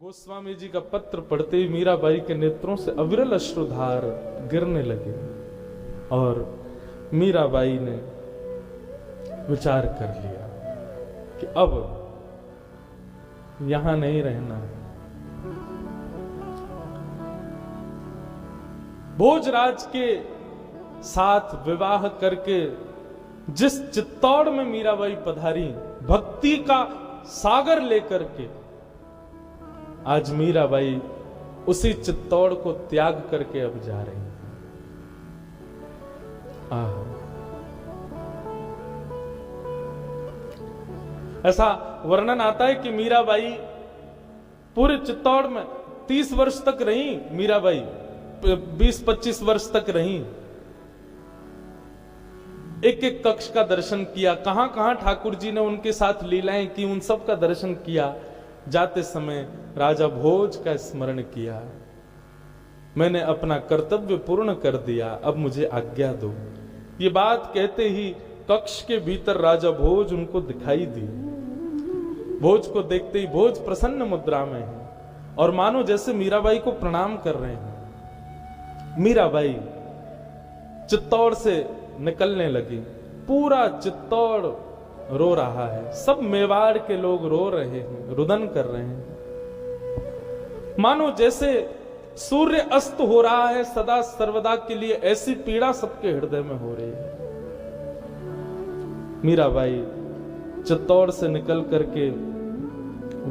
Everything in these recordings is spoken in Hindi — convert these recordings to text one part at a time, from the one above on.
गोस्वामी जी का पत्र पढ़ते ही मीराबाई के नेत्रों से अविरल अश्रुधार गिरने लगे और मीराबाई ने विचार कर लिया कि अब यहां नहीं रहना है। भोजराज के साथ विवाह करके जिस चित्तौड़ में मीराबाई पधारी, भक्ति का सागर लेकर के, आज मीराबाई उसी चित्तौड़ को त्याग करके अब जा रही है। ऐसा वर्णन आता है कि मीराबाई पूरे चित्तौड़ में 30 वर्ष तक रही। मीराबाई 20-25 वर्ष तक रही। एक एक कक्ष का दर्शन किया, कहां कहां ठाकुर जी ने उनके साथ लीलाएं की, उन सब का दर्शन किया। जाते समय राजा भोज का स्मरण किया, मैंने अपना कर्तव्य पूर्ण कर दिया, अब मुझे आज्ञा दो। ये बात कहते ही कक्ष के भीतर राजा भोज उनको दिखाई दिए। भोज को देखते ही भोज प्रसन्न मुद्रा में है और मानो जैसे मीराबाई को प्रणाम कर रहे हैं। मीराबाई चित्तौड़ से निकलने लगी। पूरा चित्तौड़ रो रहा है, सब मेवाड़ के लोग रो रहे हैं, रुदन कर रहे हैं। मानो जैसे सूर्य अस्त हो रहा है सदा सर्वदा के लिए, ऐसी पीड़ा सबके हृदय में हो रही है। मीराबाई चित्तौड़ से निकल करके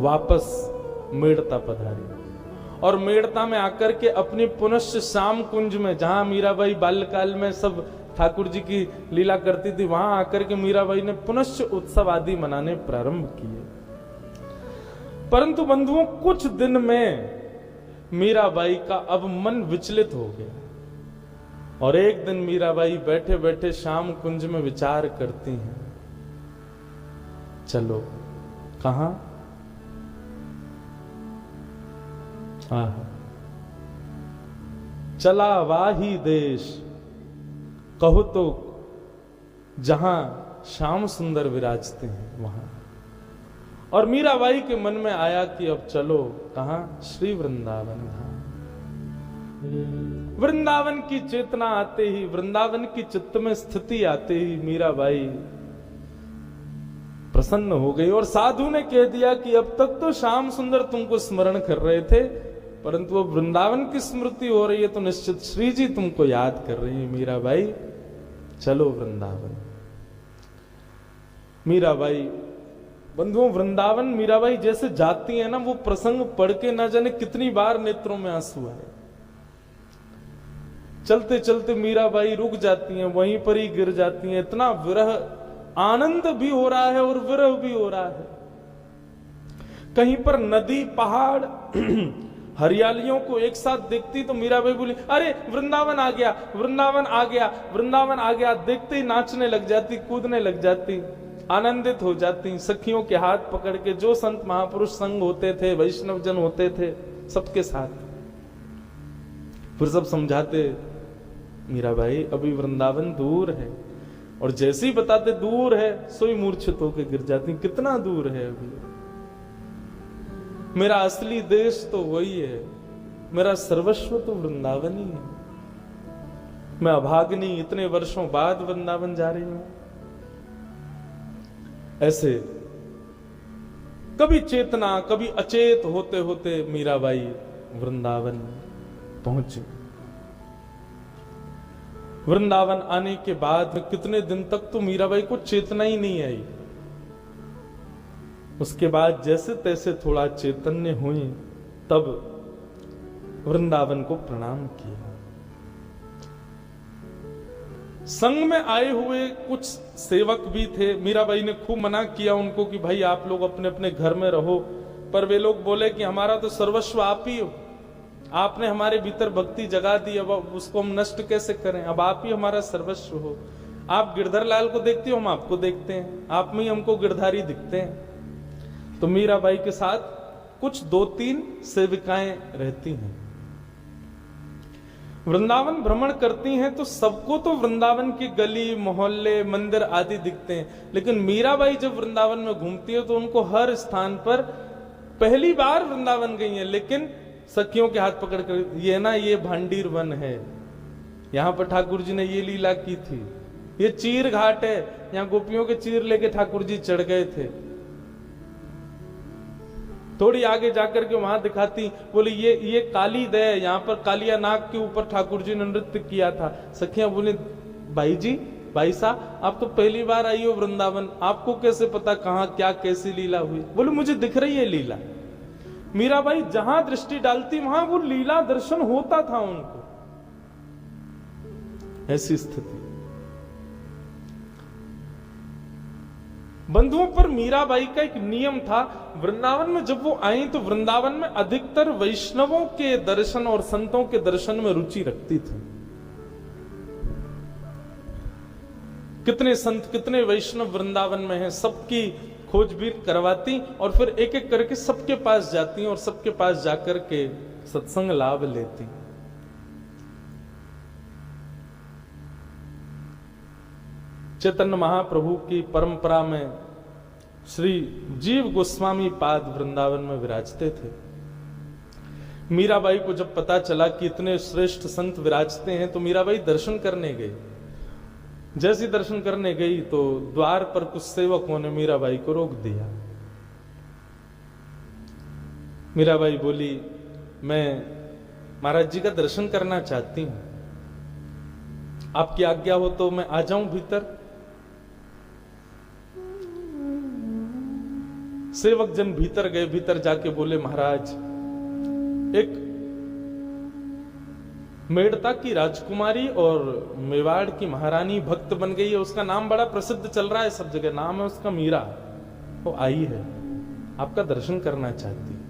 वापस मेड़ता पधारी और मेड़ता में आकर के अपनी पुनश्च श्याम कुंज में, जहां मीराबाई बाल्यकाल में सब ठाकुर जी की लीला करती थी, वहां आकर के मीराबाई ने पुनश्च उत्सव आदि मनाने प्रारंभ किए। परंतु बंधुओं, कुछ दिन में मीराबाई का अब मन विचलित हो गया और एक दिन मीराबाई बैठे बैठे श्याम कुंज में विचार करती हैं, चलो कहां? चला वाही देश, कहो तो जहां श्याम सुंदर विराजते हैं वहां। और मीराबाई के मन में आया कि अब चलो कहां? श्री वृंदावन धाम। वृंदावन की चेतना आते ही, वृंदावन की चित्त में स्थिति आते ही मीराबाई प्रसन्न हो गई और साधु ने कह दिया कि अब तक तो श्याम सुंदर तुमको स्मरण कर रहे थे, परंतु अब वृंदावन की स्मृति हो रही है तो निश्चित श्री जी तुमको याद कर रही है। मीराबाई चलो वृंदावन। मीराबाई बंधुओं, वृंदावन मीराबाई जैसे जाती है ना, वो प्रसंग पढ़ के ना जाने कितनी बार नेत्रों में आंसू आए। चलते चलते मीराबाई रुक जाती हैं, वहीं पर ही गिर जाती हैं। इतना विरह, आनंद भी हो रहा है और विरह भी हो रहा है। कहीं पर नदी, पहाड़, हरियालियों को एक साथ देखती तो मीराबाई बोली, अरे वृंदावन आ गया, वृंदावन आ गया, वृंदावन आ गया। देखते ही नाचने लग जाती, कूदने लग जाती, आनंदित हो जाती। सखियों के हाथ पकड़ के, जो संत महापुरुष संग होते थे, वैष्णव जन होते थे, सबके साथ फिर सब समझाते, मीराबाई अभी वृंदावन दूर है। और जैसे ही बताते दूर है, सोई मूर्छित होकर गिर जाती। कितना दूर है अभी? मेरा असली देश तो वही है, मेरा सर्वस्व तो वृंदावन ही है। मैं अभाग्नी इतने वर्षों बाद वृंदावन जा रही हूं। ऐसे कभी चेतना, कभी अचेत होते होते मीराबाई वृंदावन पहुंची। वृंदावन आने के बाद कितने दिन तक तो मीराबाई को चेतना ही नहीं आई। उसके बाद जैसे तैसे थोड़ा चैतन्य हुई, तब वृंदावन को प्रणाम किया। संग में आए हुए कुछ सेवक भी थे। मीराबाई ने खूब मना किया उनको कि भाई आप लोग अपने अपने घर में रहो, पर वे लोग बोले कि हमारा तो सर्वस्व आप ही हो, आपने हमारे भीतर भक्ति जगा दी, अब उसको हम नष्ट कैसे करें? अब आप ही हमारा सर्वस्व हो। आप गिरधर लाल को देखते हो, हम आपको देखते हैं, आप में ही हमको गिरधारी दिखते हैं। तो मीराबाई के साथ कुछ 2-3 सेविकाएं रहती हैं। वृंदावन भ्रमण करती हैं तो सबको तो वृंदावन की गली, मोहल्ले, मंदिर आदि दिखते हैं, लेकिन मीराबाई जब वृंदावन में घूमती है तो उनको हर स्थान पर पहली बार वृंदावन गई हैं, लेकिन सखियों के हाथ पकड़ कर, ये ना ये भांडीर वन है, यहां पर ठाकुर जी ने ये लीला की थी, ये चीर घाट है, यहां गोपियों के चीर लेके ठाकुर जी चढ़ गए थे। थोड़ी आगे जाकर के वहां दिखाती, बोले ये काली दह, यहां पर कालिया नाग के ऊपर ठाकुर जी ने नृत्य किया था। सखियां बोले, भाई जी, भाई साहब, आप तो पहली बार आई हो वृंदावन, आपको कैसे पता कहां क्या कैसी लीला हुई? बोले मुझे दिख रही है लीला। मीराबाई जहां दृष्टि डालती वहां वो लीला दर्शन होता था उनको। ऐसी स्थिति। बंधुओं, पर मीराबाई का एक नियम था, वृंदावन में जब वो आई तो वृंदावन में अधिकतर वैष्णवों के दर्शन और संतों के दर्शन में रुचि रखती थी। कितने संत कितने वैष्णव वृंदावन में हैं, सबकी खोजबीन करवाती और फिर एक एक करके सबके पास जाती और सबके पास जाकर के सत्संग लाभ लेती। चैतन्य महाप्रभु की परंपरा में श्री जीव गोस्वामी पाद वृंदावन में विराजते थे। मीराबाई को जब पता चला कि इतने श्रेष्ठ संत विराजते हैं तो मीराबाई दर्शन करने गई। जैसी दर्शन करने गई तो द्वार पर कुछ सेवकों ने मीराबाई को रोक दिया। मीराबाई बोली, मैं महाराज जी का दर्शन करना चाहती हूं, आपकी आज्ञा हो तो मैं आ जाऊं भीतर। सेवक जन भीतर गए, भीतर जाके बोले, महाराज एक मेड़ता की राजकुमारी और मेवाड़ की महारानी भक्त बन गई है, उसका नाम बड़ा प्रसिद्ध चल रहा है सब जगह, नाम है उसका मीरा, वो आई है, आपका दर्शन करना चाहती है।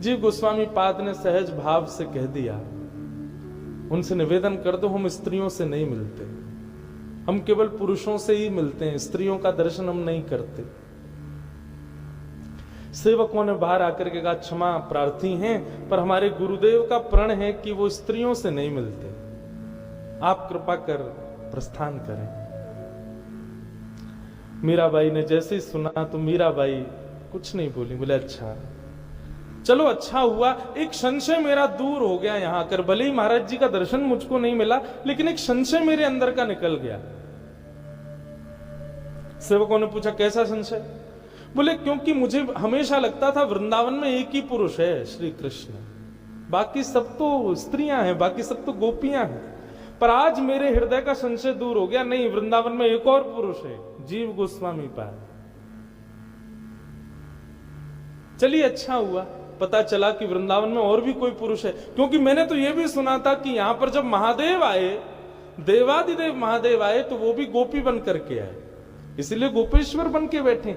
जीव गोस्वामी पाद ने सहज भाव से कह दिया, उनसे निवेदन कर दो, हम स्त्रियों से नहीं मिलते, हम केवल पुरुषों से ही मिलते हैं, स्त्रियों का दर्शन हम नहीं करते। सेवकों ने बाहर आकर के कहा, क्षमा प्रार्थी हैं, पर हमारे गुरुदेव का प्रण है कि वो स्त्रियों से नहीं मिलते, आप कृपा कर प्रस्थान करें। मीराबाई ने जैसे ही सुना तो मीराबाई कुछ नहीं बोली, बोले अच्छा चलो, अच्छा हुआ, एक संशय मेरा दूर हो गया यहां आकर, भले ही महाराज जी का दर्शन मुझको नहीं मिला, लेकिन एक संशय मेरे अंदर का निकल गया। सेवकों ने पूछा, कैसा संशय? बोले, क्योंकि मुझे हमेशा लगता था वृंदावन में एक ही पुरुष है, श्री कृष्ण, बाकी सब तो स्त्रियां हैं, बाकी सब तो गोपियां हैं, पर आज मेरे हृदय का संशय दूर हो गया, नहीं, वृंदावन में एक और पुरुष है, जीव गोस्वामी पाद। चलिए अच्छा हुआ, पता चला कि वृंदावन में और भी कोई पुरुष है, क्योंकि मैंने तो यह भी सुना था कि यहां पर जब महादेव आए, देवादिदेव महादेव आए, तो वो भी गोपी बन करके आए, इसलिए गोपेश्वर बन के बैठे।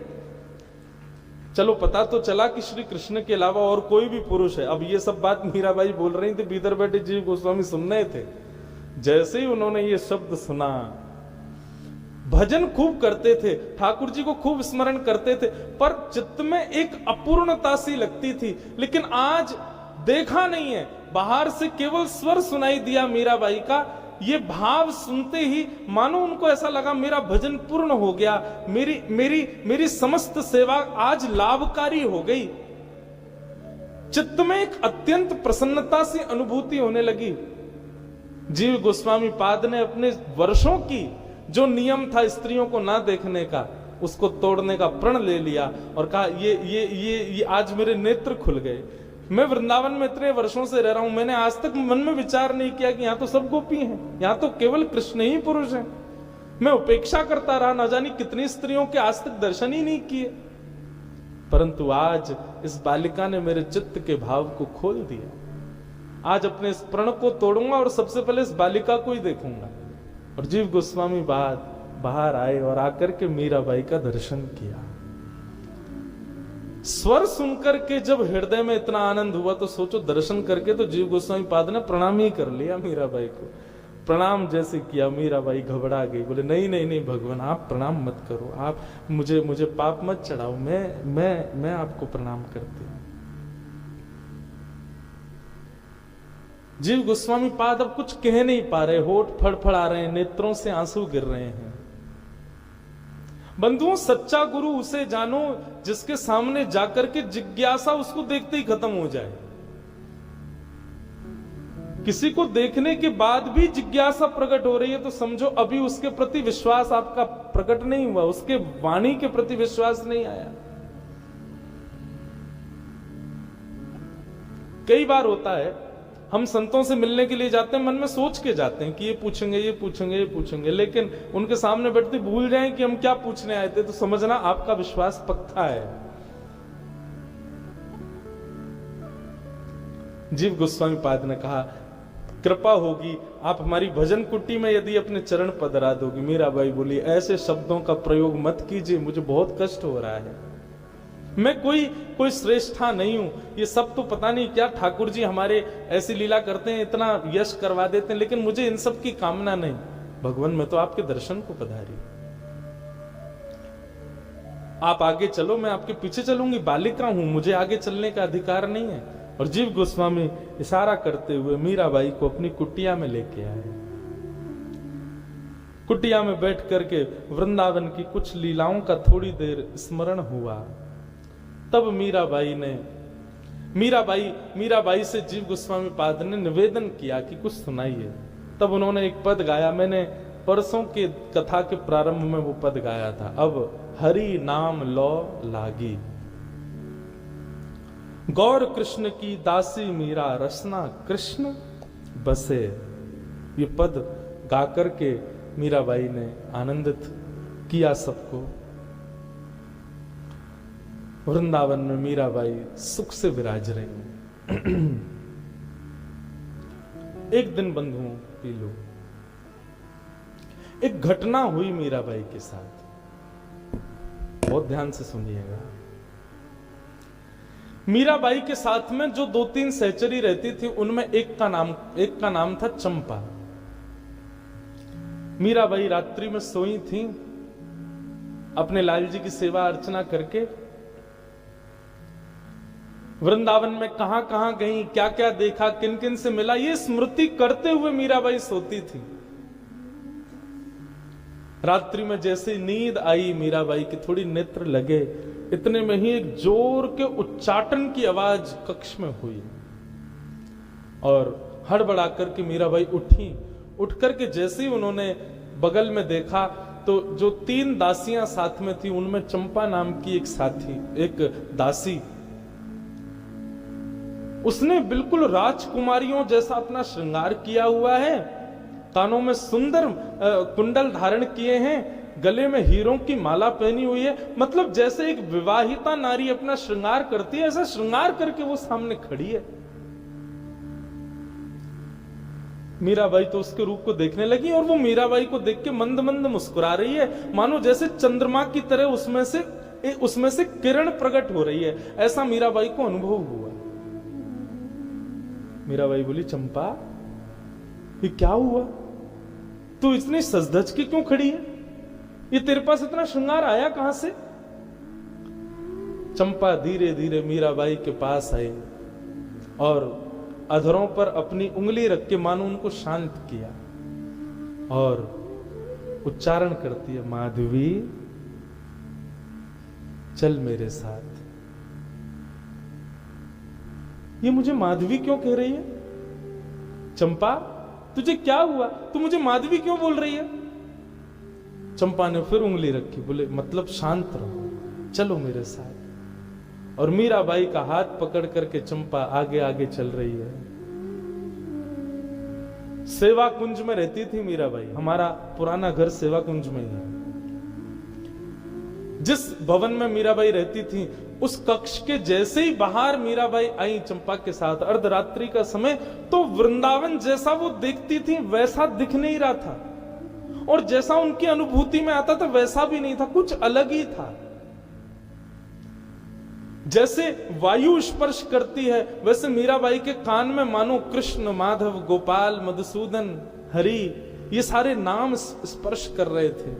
चलो पता तो चला कि श्री कृष्ण के अलावा और कोई भी पुरुष है। अब ये सब बात मीराबाई बोल रही थी, भीतर बैठे जीव गोस्वामी सुन रहे थे। जैसे ही उन्होंने ये शब्द सुना, भजन खूब करते थे, ठाकुर जी को खूब स्मरण करते थे, पर चित्त में एक अपूर्णता सी लगती थी। लेकिन आज देखा नहीं है, बाहर से केवल स्वर सुनाई दिया मीराबाई का, ये भाव सुनते ही मानो उनको ऐसा लगा मेरा भजन पूर्ण हो गया, मेरी समस्त सेवा आज लाभकारी हो गई। चित्त में एक अत्यंत प्रसन्नता सी अनुभूति होने लगी। जीव गोस्वामी पाद ने अपने वर्षों की जो नियम था स्त्रियों को ना देखने का, उसको तोड़ने का प्रण ले लिया और कहा, ये आज मेरे नेत्र खुल गए। मैं वृंदावन में इतने वर्षों से रह रहा हूं, मैंने आज तक मन में विचार नहीं किया कि यहां तो सब गोपी हैं, यहां तो केवल कृष्ण ही पुरुष हैं। मैं उपेक्षा करता रहा, ना जानी कितनी स्त्रियों के आज तक दर्शन ही नहीं किए, परंतु आज इस बालिका ने मेरे चित्त के भाव को खोल दिया। आज अपने इस प्रण को तोड़ूंगा और सबसे पहले इस बालिका को ही देखूंगा। और जीव गोस्वामी बाहर आए और आकर के मीराबाई का दर्शन किया। स्वर सुनकर के जब हृदय में इतना आनंद हुआ तो सोचो, दर्शन करके तो जीव गोस्वामी पाद ने प्रणाम ही कर लिया मीराबाई को। प्रणाम जैसे किया, मीराबाई घबरा गई, बोले नहीं नहीं नहीं भगवान, आप प्रणाम मत करो, आप मुझे पाप मत चढ़ाओ, मैं आपको प्रणाम करती हूं। जीव गोस्वामी पाद अब कुछ कह नहीं पा रहे, होठ फड़फड़ा रहे हैं, नेत्रों से आंसू गिर रहे हैं। बंधुओं, सच्चा गुरु उसे जानो जिसके सामने जाकर के जिज्ञासा उसको देखते ही खत्म हो जाए। किसी को देखने के बाद भी जिज्ञासा प्रकट हो रही है तो समझो अभी उसके प्रति विश्वास आपका प्रकट नहीं हुआ, उसके वाणी के प्रति विश्वास नहीं आया। कई बार होता है हम संतों से मिलने के लिए जाते हैं, मन में सोच के जाते हैं कि ये पूछेंगे ये पूछेंगे ये पूछेंगे, लेकिन उनके सामने बैठते भूल जाएं कि हम क्या पूछने आए थे, तो समझना आपका विश्वास पक्का है। जीव गोस्वामी पाद ने कहा, कृपा होगी आप हमारी भजन कुटी में यदि अपने चरण पधरा दोगी। मीराबाई बोली, ऐसे शब्दों का प्रयोग मत कीजिए, मुझे बहुत कष्ट हो रहा है। मैं कोई श्रेष्ठा नहीं हूं, ये सब तो पता नहीं क्या ठाकुर जी हमारे ऐसी लीला करते हैं, इतना यश करवा देते हैं, लेकिन मुझे इन सब की कामना नहीं। भगवान, मैं तो आपके दर्शन को पधारी, आप आगे चलो, मैं आपके पीछे चलूंगी, बालिका हूं, मुझे आगे चलने का अधिकार नहीं है। और जीव गोस्वामी इशारा करते हुए मीराबाई को अपनी कुटिया में लेके आए। कुटिया में बैठ करके वृंदावन की कुछ लीलाओं का थोड़ी देर स्मरण हुआ। तब मीराबाई से जीव गोस्वामी पाद ने निवेदन किया कि कुछ सुनाइए। तब उन्होंने एक पद गाया, मैंने परसों के कथा के प्रारंभ में वो पद गाया था, अब हरि नाम लो लागी, गौर कृष्ण की दासी मीरा रसना कृष्ण बसे। ये पद गा करके मीराबाई ने आनंदित किया सबको। वृंदावन में मीराबाई सुख से विराज रही। एक दिन बंधुओं पी लो, एक घटना हुई मीराबाई के साथ, बहुत ध्यान से सुनिएगा। मीराबाई के साथ में जो 2-3 सहचरी रहती थी, उनमें एक का नाम था चंपा। मीराबाई रात्रि में सोई थी, अपने लाल जी की सेवा अर्चना करके। वृंदावन में कहां कहां गई, क्या क्या देखा, किन किन से मिला, ये स्मृति करते हुए मीराबाई सोती थी। रात्रि में जैसे नींद आई मीराबाई की, थोड़ी नेत्र लगे, इतने में ही एक जोर के उच्चाटन की आवाज कक्ष में हुई और हड़बड़ा करके मीराबाई उठी। उठ करके जैसे ही उन्होंने बगल में देखा तो जो 3 दासियां साथ में थी, उनमें चंपा नाम की एक दासी, उसने बिल्कुल राजकुमारियों जैसा अपना श्रृंगार किया हुआ है, कानों में सुंदर कुंडल धारण किए हैं, गले में हीरों की माला पहनी हुई है। मतलब जैसे एक विवाहिता नारी अपना श्रृंगार करती है, ऐसा श्रृंगार करके वो सामने खड़ी है। मीराबाई तो उसके रूप को देखने लगी और वो मीराबाई को देख के मंद मंद मुस्कुरा रही है, मानो जैसे चंद्रमा की तरह उसमें से किरण प्रकट हो रही है, ऐसा मीराबाई को अनुभव हुआ। मीराबाई बोली, चंपा ये क्या हुआ, तू इतनी सजधज के क्यों खड़ी है, ये तेरे पास इतना श्रृंगार आया कहां से? चंपा धीरे धीरे मीराबाई के पास आई और अधरों पर अपनी उंगली रख के मानो उनको शांत किया और उच्चारण करती है, माधवी चल मेरे साथ। ये मुझे माधवी क्यों कह रही है? चंपा तुझे क्या हुआ, तू मुझे माधवी क्यों बोल रही है? चंपा ने फिर उंगली रखी, बोले मतलब शांत रहो, चलो मेरे साथ। और मीराबाई का हाथ पकड़ करके चंपा आगे आगे चल रही है। सेवा कुंज में रहती थी मीराबाई, हमारा पुराना घर सेवा कुंज में ही है। जिस भवन में मीराबाई रहती थी, उस कक्ष के जैसे ही बाहर मीराबाई आई चंपा के साथ अर्धरात्रि का समय, तो वृंदावन जैसा वो देखती थी वैसा दिख नहीं रहा था, और जैसा उनकी अनुभूति में आता था वैसा भी नहीं था, कुछ अलग ही था। जैसे वायु स्पर्श करती है, वैसे मीराबाई के कान में मानो कृष्ण, माधव, गोपाल, मधुसूदन, हरि, ये सारे नाम स्पर्श कर रहे थे।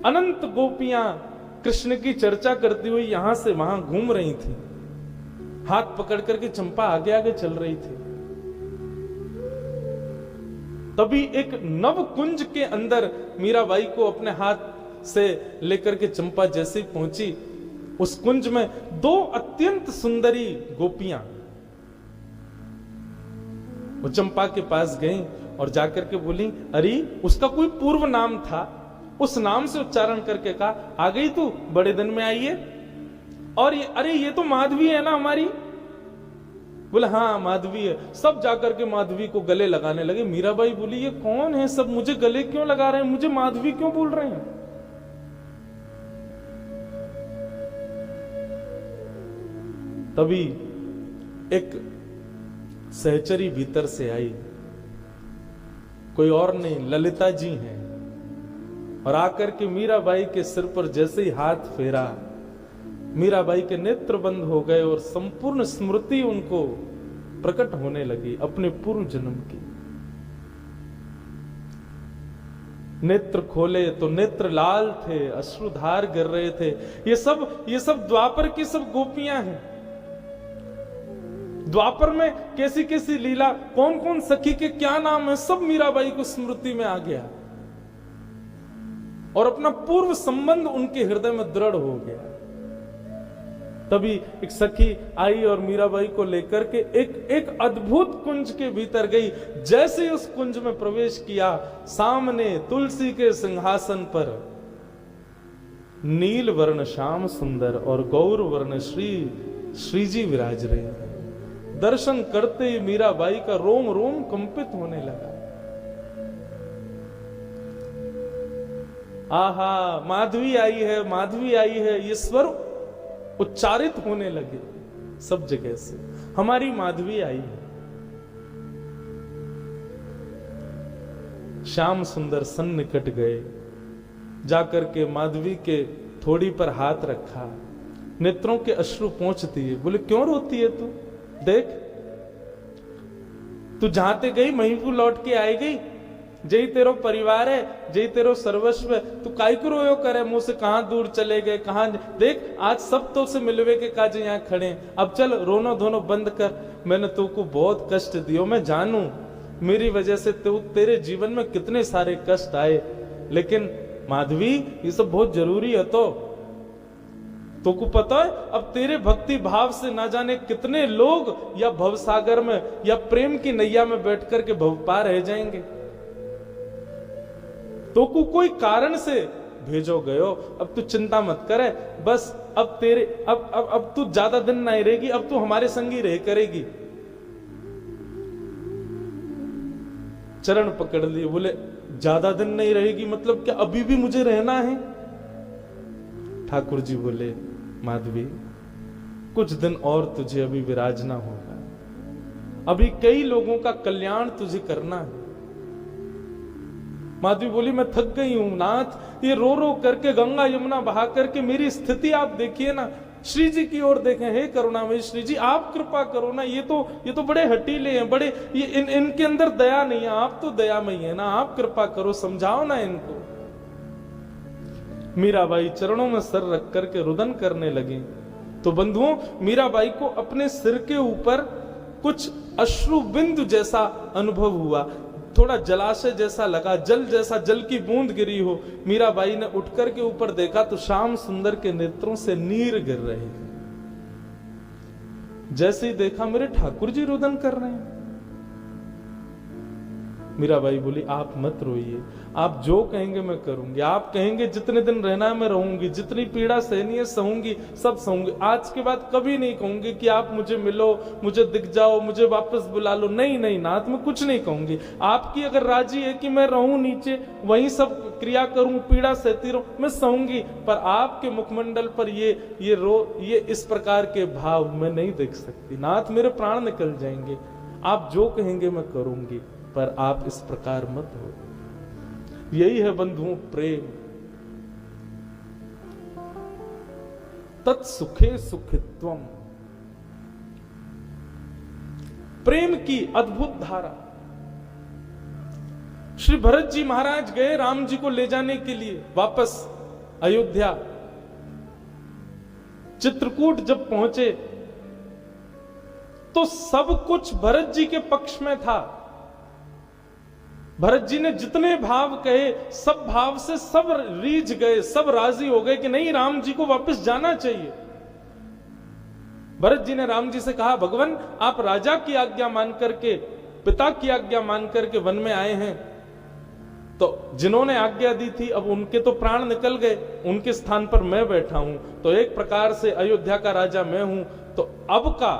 अनंत गोपियां कृष्ण की चर्चा करती हुई यहां से वहां घूम रही थी, हाथ पकड़ करके चंपा आगे आगे चल रही थी। तभी एक नव कुंज के अंदर मीराबाई को अपने हाथ से लेकर के चंपा जैसे ही पहुंची, उस कुंज में दो अत्यंत सुंदरी गोपियां वो चंपा के पास गईं और जाकर के बोली, अरे उसका कोई पूर्व नाम था, उस नाम से उच्चारण करके कहा, आ गई तू, बड़े दिन में आई है। और ये, अरे ये तो माधवी है ना हमारी। बोले हाँ माधवी है। सब जाकर के माधवी को गले लगाने लगे। मीराबाई बोली, ये कौन है सब, मुझे गले क्यों लगा रहे हैं, मुझे माधवी क्यों बोल रहे हैं। तभी एक सहचरी भीतर से आई, कोई और नहीं ललिता जी हैं, और आकर के मीराबाई के सिर पर जैसे ही हाथ फेरा, मीराबाई के नेत्र बंद हो गए और संपूर्ण स्मृति उनको प्रकट होने लगी अपने पूर्व जन्म की। नेत्र खोले तो नेत्र लाल थे, अश्रुधार गिर रहे थे। ये सब द्वापर की सब गोपियां हैं। द्वापर में कैसी कैसी लीला, कौन कौन सखी के क्या नाम है, सब मीराबाई को स्मृति में आ गया और अपना पूर्व संबंध उनके हृदय में दृढ़ हो गया। तभी एक सखी आई और मीराबाई को लेकर के एक अद्भुत कुंज के भीतर गई। जैसे ही उस कुंज में प्रवेश किया, सामने तुलसी के सिंहासन पर नील वर्ण श्याम सुंदर और गौर वर्ण श्री जी विराज रहे हैं। दर्शन करते ही मीराबाई का रोम रोम कंपित होने लगा। आहा माधवी आई है, माधवी आई है, ये स्वर उच्चारित होने लगे सब जगह से, हमारी माधवी आई है। श्याम सुंदर सन्निकट गए, जाकर के माधवी के थोड़ी पर हाथ रखा, नेत्रों के अश्रु पोंछ दिए। बोले क्यों रोती है तू, देख तू जहां ते गई वहीं को लौट के आई गई, जय तेरो परिवार है, जय तेरो सर्वस्व है, तू काय को रोयो करे, मुंह से कहां दूर चले गए, कहां देख आज सब तो से मिलवे के काज यहां खड़े, अब चल रोनो धोनो बंद कर, मैंने तू को बहुत कष्ट दियो, मैं जानू मेरी वजह से तेरे जीवन में कितने सारे कष्ट आए, लेकिन माधवी ये सब बहुत जरूरी है। तो को पता है अब तेरे भक्ति भाव से ना जाने कितने लोग या भवसागर में या प्रेम की नैया में बैठ करके भवपार रह जाएंगे। तो को कोई कारण से भेजो गयो, अब तू चिंता मत करे, बस अब तेरे अब तू ज्यादा दिन नहीं रहेगी, अब तू हमारे संग ही रह करेगी। चरण पकड़ लिए, बोले ज्यादा दिन नहीं रहेगी मतलब क्या अभी भी मुझे रहना है। ठाकुर जी बोले माधवी कुछ दिन और तुझे अभी विराजना होगा, अभी कई लोगों का कल्याण तुझे करना है। माधवी बोली मैं थक गई हूं नाथ, ये रो रो करके गंगा यमुना बहा करके मेरी स्थिति आप देखिए ना, श्री जी की ओर देखें, हे करुणामयी श्री जी आप कृपा करो ना, ये तो बड़े हटीले हैं, बड़े ये इनके अंदर दया नहीं है, आप तो दयामयी है ना, आप कृपा करो, समझाओ ना इनको। मीराबाई चरणों में सर रख करके रुदन करने लगी। तो बंधुओं मीराबाई को अपने सिर के ऊपर कुछ अश्रु बिंदु जैसा अनुभव हुआ, थोड़ा जलाशय जैसा लगा, जल जैसा, जल की बूंद गिरी हो। मीराबाई ने उठकर के ऊपर देखा तो श्याम सुंदर के नेत्रों से नीर गिर रहे हैं। जैसे ही देखा मेरे ठाकुर जी रुदन कर रहे हैं। मीराबाई बोली आप मत रोइए, आप जो कहेंगे मैं करूंगी, आप कहेंगे जितने दिन रहना है मैं रहूंगी, जितनी पीड़ा सहनी है सहूंगी, सब सहूंगी, आज के बाद कभी नहीं कहूंगी कि आप मुझे मिलो, मुझे दिख जाओ, मुझे वापस बुला लो, नहीं नहीं नाथ मैं कुछ नहीं कहूंगी। आपकी अगर राजी है कि मैं रहूं नीचे वहीं सब क्रिया करूं, पीड़ा सहती रहूं, मैं सहूंगी, पर आपके मुखमंडल पर ये इस प्रकार के भाव मैं नहीं देख सकती नाथ, मेरे प्राण निकल जाएंगे। आप जो कहेंगे मैं करूंगी, पर आप इस प्रकार मत हो। यही है बंधुओं प्रेम, तत्सुखे सुखित्वम, प्रेम की अद्भुत धारा। श्री भरत जी महाराज गए राम जी को ले जाने के लिए वापस अयोध्या। चित्रकूट जब पहुंचे तो सब कुछ भरत जी के पक्ष में था। भरत जी ने जितने भाव कहे, सब भाव से सब रीझ गए, सब राजी हो गए कि नहीं, राम जी को वापस जाना चाहिए। भरत जी ने राम जी से कहा, भगवान आप राजा की आज्ञा मान करके, पिता की आज्ञा मान करके वन में आए हैं, तो जिन्होंने आज्ञा दी थी अब उनके तो प्राण निकल गए, उनके स्थान पर मैं बैठा हूं, तो एक प्रकार से अयोध्या का राजा मैं हूं, तो अब का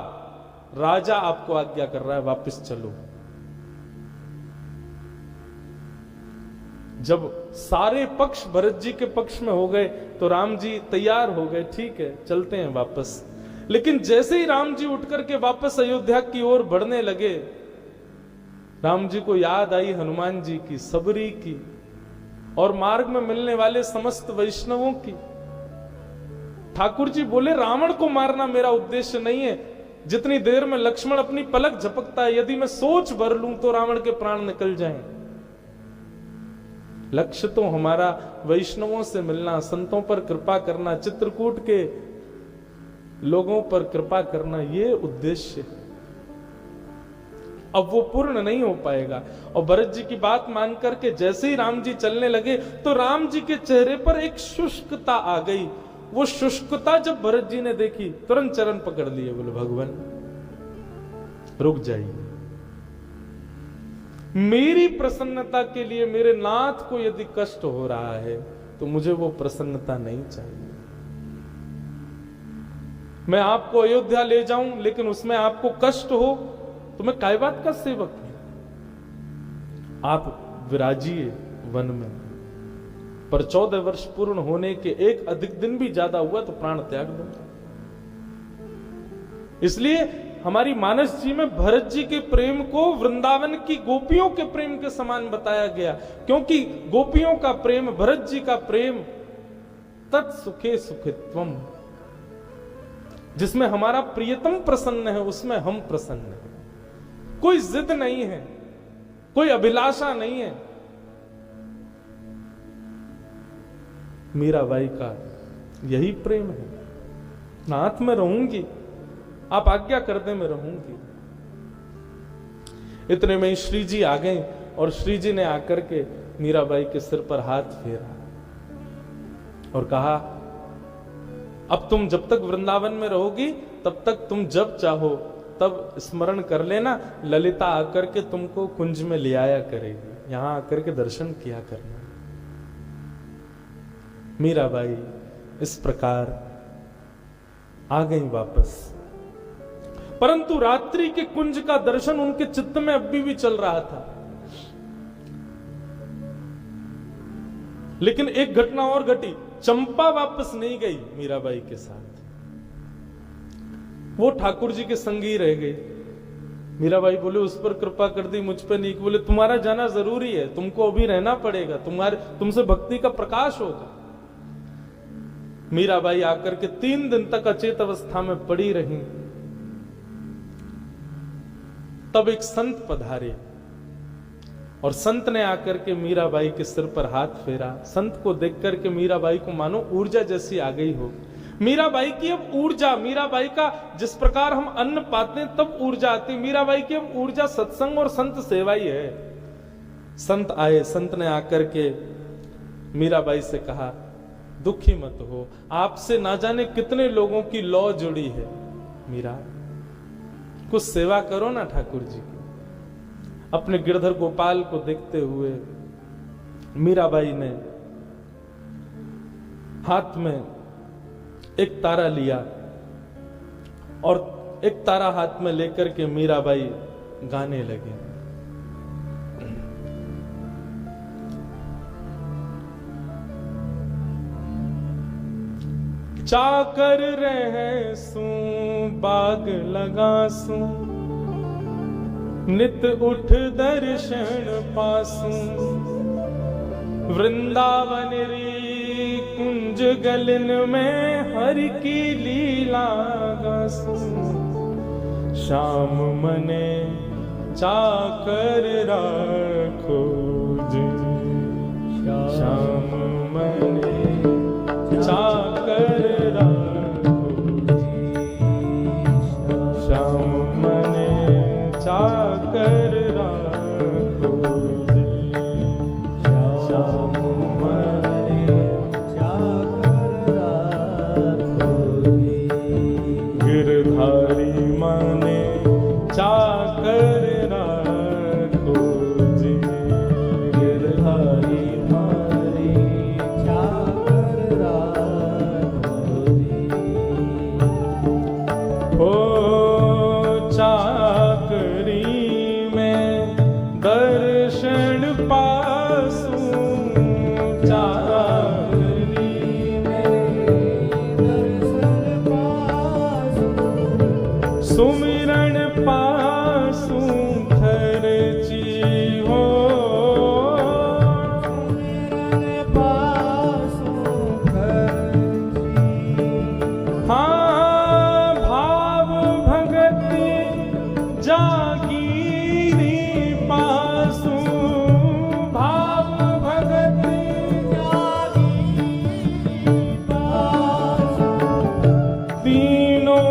राजा आपको आज्ञा कर रहा है वापस चलो। जब सारे पक्ष भरत जी के पक्ष में हो गए तो राम जी तैयार हो गए, ठीक है चलते हैं वापस। लेकिन जैसे ही राम जी उठ करके वापस अयोध्या की ओर बढ़ने लगे, राम जी को याद आई हनुमान जी की, सबरी की और मार्ग में मिलने वाले समस्त वैष्णवों की। ठाकुर जी बोले, रावण को मारना मेरा उद्देश्य नहीं है, जितनी देर में लक्ष्मण अपनी पलक झपकता है, यदि मैं सोच भर लूं तो रावण के प्राण निकल जाएं। लक्ष्य तो हमारा वैष्णवों से मिलना, संतों पर कृपा करना, चित्रकूट के लोगों पर कृपा करना, ये उद्देश्य है। अब वो पूर्ण नहीं हो पाएगा। और भरत जी की बात मान करके जैसे ही राम जी चलने लगे तो राम जी के चेहरे पर एक शुष्कता आ गई। वो शुष्कता जब भरत जी ने देखी, तुरंत चरण पकड़ लिए, बोले भगवान रुक जाइए, मेरी प्रसन्नता के लिए मेरे नाथ को यदि कष्ट हो रहा है तो मुझे वो प्रसन्नता नहीं चाहिए। मैं आपको अयोध्या ले जाऊं लेकिन उसमें आपको कष्ट हो तो मैं काय बात का सेवक हूं। आप विराजिए वन में, पर 14 वर्ष पूर्ण होने के एक अधिक दिन भी ज्यादा हुआ तो प्राण त्याग दूंगा। इसलिए हमारी मानस जी में भरत जी के प्रेम को वृंदावन की गोपियों के प्रेम के समान बताया गया, क्योंकि गोपियों का प्रेम, भरत जी का प्रेम तत्सुखे सुखित्वम, जिसमें हमारा प्रियतम प्रसन्न है उसमें हम प्रसन्न हैं। कोई जिद नहीं है, कोई अभिलाषा नहीं है। मीराबाई का यही प्रेम है, नाथ में रहूंगी, आप आज्ञा कर दे मैं रहूंगी। इतने में श्री जी आ गए और श्री जी ने आकर के मीराबाई के सिर पर हाथ फेरा और कहा, अब तुम जब तक वृंदावन में रहोगी तब तक तुम जब चाहो तब स्मरण कर लेना, ललिता आकर के तुमको कुंज में ले आया करेगी, यहां आकर के दर्शन किया करना। मीराबाई इस प्रकार आ गई वापस, परंतु रात्रि के कुंज का दर्शन उनके चित्त में अभी भी चल रहा था। लेकिन एक घटना और घटी, चंपा वापस नहीं गई मीराबाई के साथ, वो ठाकुर जी के संग ही रह गई। मीराबाई बोले उस पर कृपा कर दी, मुझ पर नहीं। बोले तुम्हारा जाना जरूरी है, तुमको अभी रहना पड़ेगा, तुमसे भक्ति का प्रकाश होगा। मीराबाई आकर के 3 दिन तक अचेत अवस्था में पड़ी रही। तब एक संत पधारे और संत ने आकर के मीराबाई के सिर पर हाथ फेरा। संत को देख करके मीराबाई को मानो ऊर्जा जैसी आ गई हो। मीराबाई की अब ऊर्जा, मीराबाई का जिस प्रकार हम अन्न पाते हैं तब ऊर्जा आती, मीराबाई की अब ऊर्जा सत्संग और संत सेवा ही है। संत आए, संत ने आकर के मीराबाई से कहा, दुखी मत हो, आपसे ना जाने कितने लोगों की लौ जुड़ी है, मीरा कुछ सेवा करो ना ठाकुर जी की। अपने गिरधर गोपाल को देखते हुए मीराबाई ने हाथ में एक तारा लिया और एक तारा हाथ में लेकर के मीराबाई गाने लगे। चाकर रहे सू बाग लगासू, नित उठ दर्शन पासू, वृंदावन री कुंज गलन में हरि की लीला गासू, श्याम मने चाकर राखो जी, श्याम मने चाकर चाकर राखो जी। सुमिरन पासु खर्ची हो, सुमिरन पासु खर्ची। हाँ भाव भगति जागीरी पासु, भाव भगति जागीरी पासु। तीनों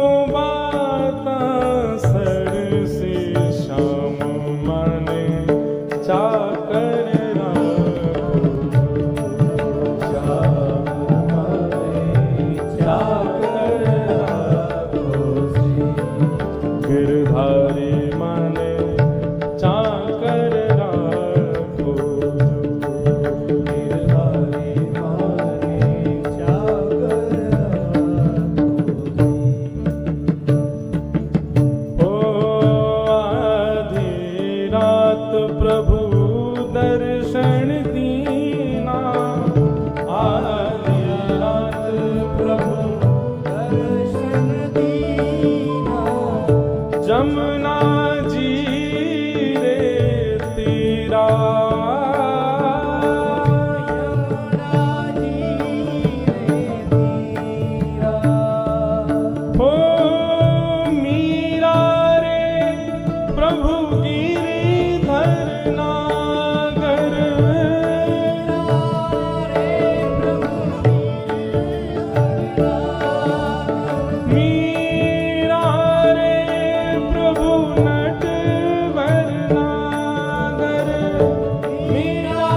सर से श्याम मन चाकर गिरधारी मन चाकर राखो, गिरधारी मन चाकर प्रभु दर्शन दीना, आधी रात प्रभु दर्शन दीना। जमुना जी रे तीरा, यमुना जी रे तीरा। हो मीरा रे प्रभु गिरिधर नागर, मीरा रे प्रभु नटवर नागर, मीरा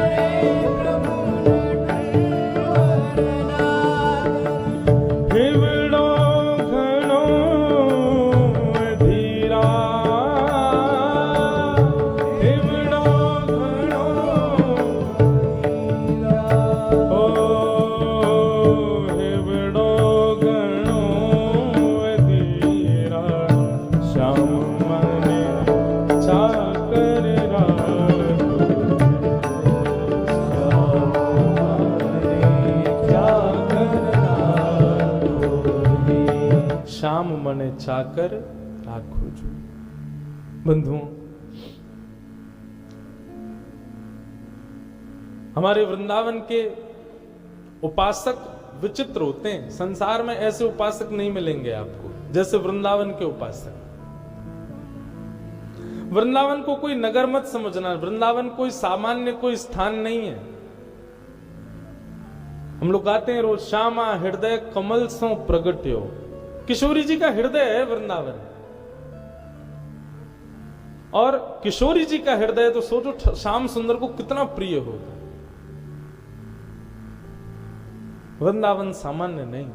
रे प्रभु नटवर नागर। हिवड़ो घणो धीरा, हिवड़ो घणो ओ हिवड़ो घणो धीरा, श्याम मन चाकर श्याम मने चाकर राखो जो। बंधुओं, हमारे वृंदावन के उपासक विचित्र होते हैं। संसार में ऐसे उपासक नहीं मिलेंगे आपको जैसे वृंदावन के उपासक। वृंदावन को कोई नगर मत समझना, वृंदावन कोई सामान्य कोई स्थान नहीं है। हम लोग गाते हैं रोज, श्यामा हृदय कमल सो प्रगट्यो। किशोरी जी का हृदय है वृंदावन, और किशोरी जी का हृदय तो सोचो श्याम सुंदर को कितना प्रिय होगा। वृंदावन सामान्य नहीं।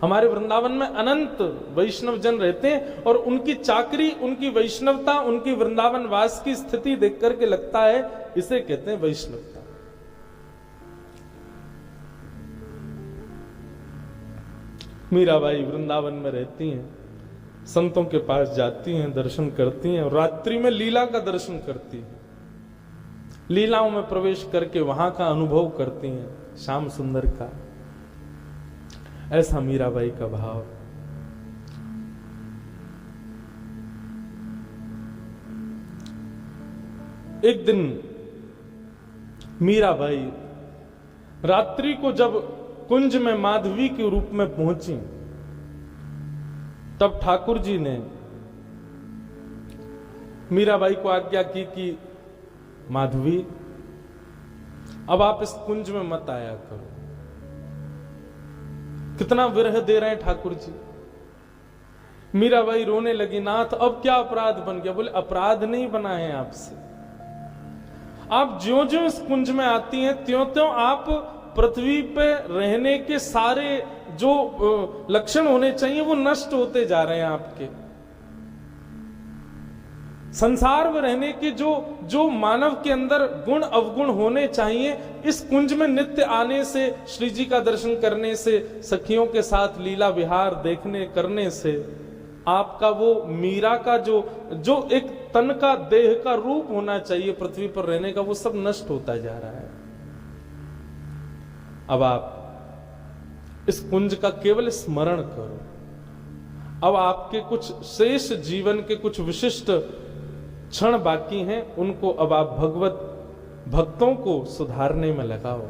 हमारे वृंदावन में अनंत वैष्णव जन रहते हैं, और उनकी चाकरी, उनकी वैष्णवता, उनकी वृंदावन वास की स्थिति देख करके लगता है इसे कहते हैं वैष्णवता। मीराबाई वृंदावन में रहती हैं, संतों के पास जाती हैं, दर्शन करती हैं, और रात्रि में लीला का दर्शन करती हैं। लीलाओं में प्रवेश करके वहां का अनुभव करती हैं, श्याम सुंदर का। ऐसा मीराबाई का भाव। एक दिन मीराबाई रात्रि को जब कुंज में माधवी के रूप में पहुंची, तब ठाकुर जी ने मीराबाई को आज्ञा की कि माधवी, अब आप इस कुंज में मत आया करो। कितना विरह दे रहे हैं ठाकुर जी। मीराबाई रोने लगी, नाथ अब क्या अपराध बन गया? बोले अपराध नहीं बना है आपसे। आप ज्यों ज्यों इस कुंज में आती हैं त्यों त्यों आप पृथ्वी पे रहने के सारे जो लक्षण होने चाहिए वो नष्ट होते जा रहे हैं आपके। संसार में रहने के जो मानव के अंदर गुण अवगुण होने चाहिए, इस कुंज में नित्य आने से, श्री जी का दर्शन करने से, सखियों के साथ लीला विहार देखने करने से आपका वो मीरा का जो एक तन का देह का रूप होना चाहिए पृथ्वी पर रहने का, वो सब नष्ट होता जा रहा है। अब आप इस कुंज का केवल स्मरण करो। अब आपके कुछ शेष जीवन के कुछ विशिष्ट क्षण बाकी हैं, उनको अब आप भगवत भक्तों को सुधारने में लगाओ।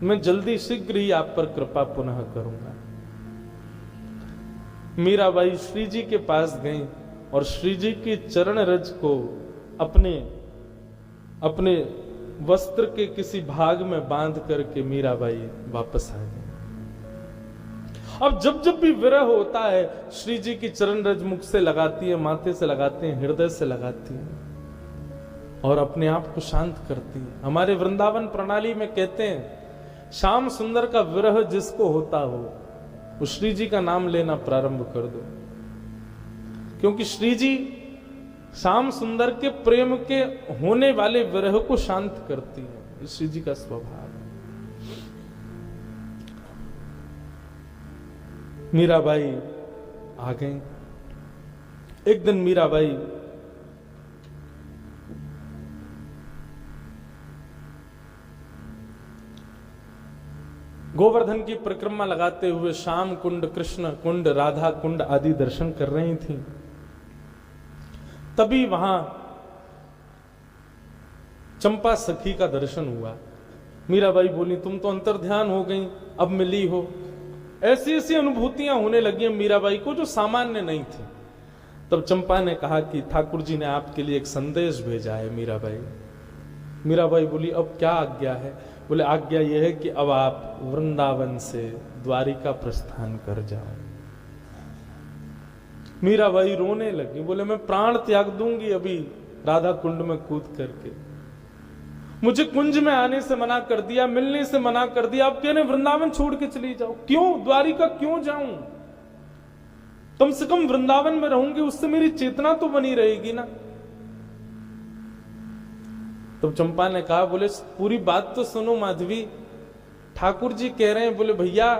मैं जल्दी शीघ्र ही आप पर कृपा पुनः करूंगा। मीराबाई श्री जी के पास गई और श्री जी के चरण रज को अपने वस्त्र के किसी भाग में बांध करके मीराबाई वापस आ गई। अब जब भी विरह होता है, श्री जी की चरण रज मुख से लगाती है, माथे से लगाते हैं, हृदय से लगाती है और अपने आप को शांत करती है। हमारे वृंदावन प्रणाली में कहते हैं, श्याम सुंदर का विरह जिसको होता हो वो श्री जी का नाम लेना प्रारंभ कर दो, क्योंकि श्री जी श्याम सुंदर के प्रेम के होने वाले विरह को शांत करती है। श्री जी का स्वभाव है। मीराबाई आ गई। एक दिन मीराबाई गोवर्धन की परिक्रमा लगाते हुए श्याम कुंड, कृष्ण कुंड, राधा कुंड आदि दर्शन कर रही थी। तभी वहां चंपा सखी का दर्शन हुआ। मीराबाई बोली, तुम तो अंतर्ध्यान हो गई, अब मिली हो। ऐसी ऐसी अनुभूतियां होने लगी मीराबाई को जो सामान्य नहीं थी। तब चंपा ने कहा कि ठाकुर जी ने आपके लिए एक संदेश भेजा है मीराबाई। मीराबाई बोली, अब क्या आज्ञा है? बोले, आज्ञा यह है कि अब आप वृंदावन से द्वारिका प्रस्थान कर जाओ। मीराबाई रोने लगी, बोले, मैं प्राण त्याग दूंगी अभी राधा कुंड में कूद करके। मुझे कुंज में आने से मना कर दिया, मिलने से मना कर दिया, आप कह रहे वृंदावन छोड़ के चली जाओ। क्यों? द्वारिका क्यों जाऊं? कम से कम वृंदावन में रहूंगी, उससे मेरी चेतना तो बनी रहेगी ना। तो चंपा ने कहा, बोले, पूरी बात तो सुनो माधवी। ठाकुर जी कह रहे हैं, बोले, भैया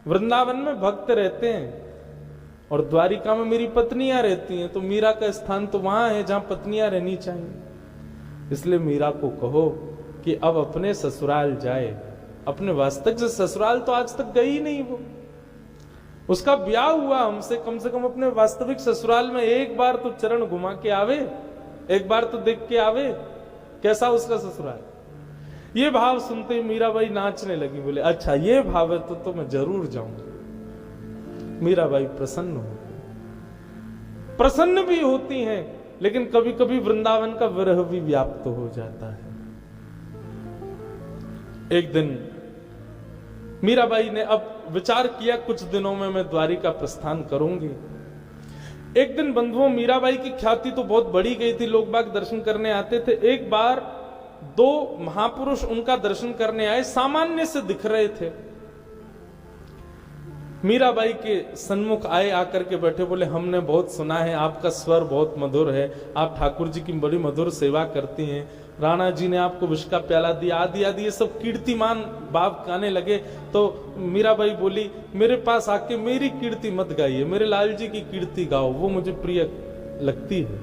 वृंदावन में भक्त रहते हैं और द्वारिका में मेरी पत्नियां रहती हैं, तो मीरा का स्थान तो वहां है जहां पत्नियां रहनी चाहिए। इसलिए मीरा को कहो कि अब अपने ससुराल जाए। अपने वास्तविक से ससुराल तो आज तक गई नहीं वो। उसका ब्याह हुआ हमसे, कम से कम अपने वास्तविक ससुराल में एक बार तो चरण घुमा के आवे, एक बार तो देख के आवे कैसा उसका ससुराल। ये भाव सुनते ही मीराबाई नाचने लगी। बोले, अच्छा ये भाव है तो मैं जरूर जाऊंगी। मीराबाई प्रसन्न हो गई। प्रसन्न भी होती हैं, लेकिन कभी कभी वृंदावन का विरह भी व्याप्त हो जाता है। एक दिन मीराबाई ने अब विचार किया, कुछ दिनों में मैं द्वारिका प्रस्थान करूंगी। एक दिन बंधुओं, मीराबाई की ख्याति तो बहुत बढ़ी गई थी, लोग बाग दर्शन करने आते थे। एक बार दो महापुरुष उनका दर्शन करने आए, सामान्य से दिख रहे थे। मीराबाई के सन्मुख आए, आकर के बैठे। बोले, हमने बहुत सुना है आपका स्वर बहुत मधुर है, आप ठाकुर जी की बड़ी मधुर सेवा करती हैं, राणा जी ने आपको विष का प्याला दिया, आदि आदि ये सब कीर्तिमान बाप गाने लगे। तो मीराबाई बोली, मेरे पास आके मेरी कीर्ति मत गाइए, मेरे लाल जी की कीर्ति गाओ, वो मुझे प्रिय लगती है।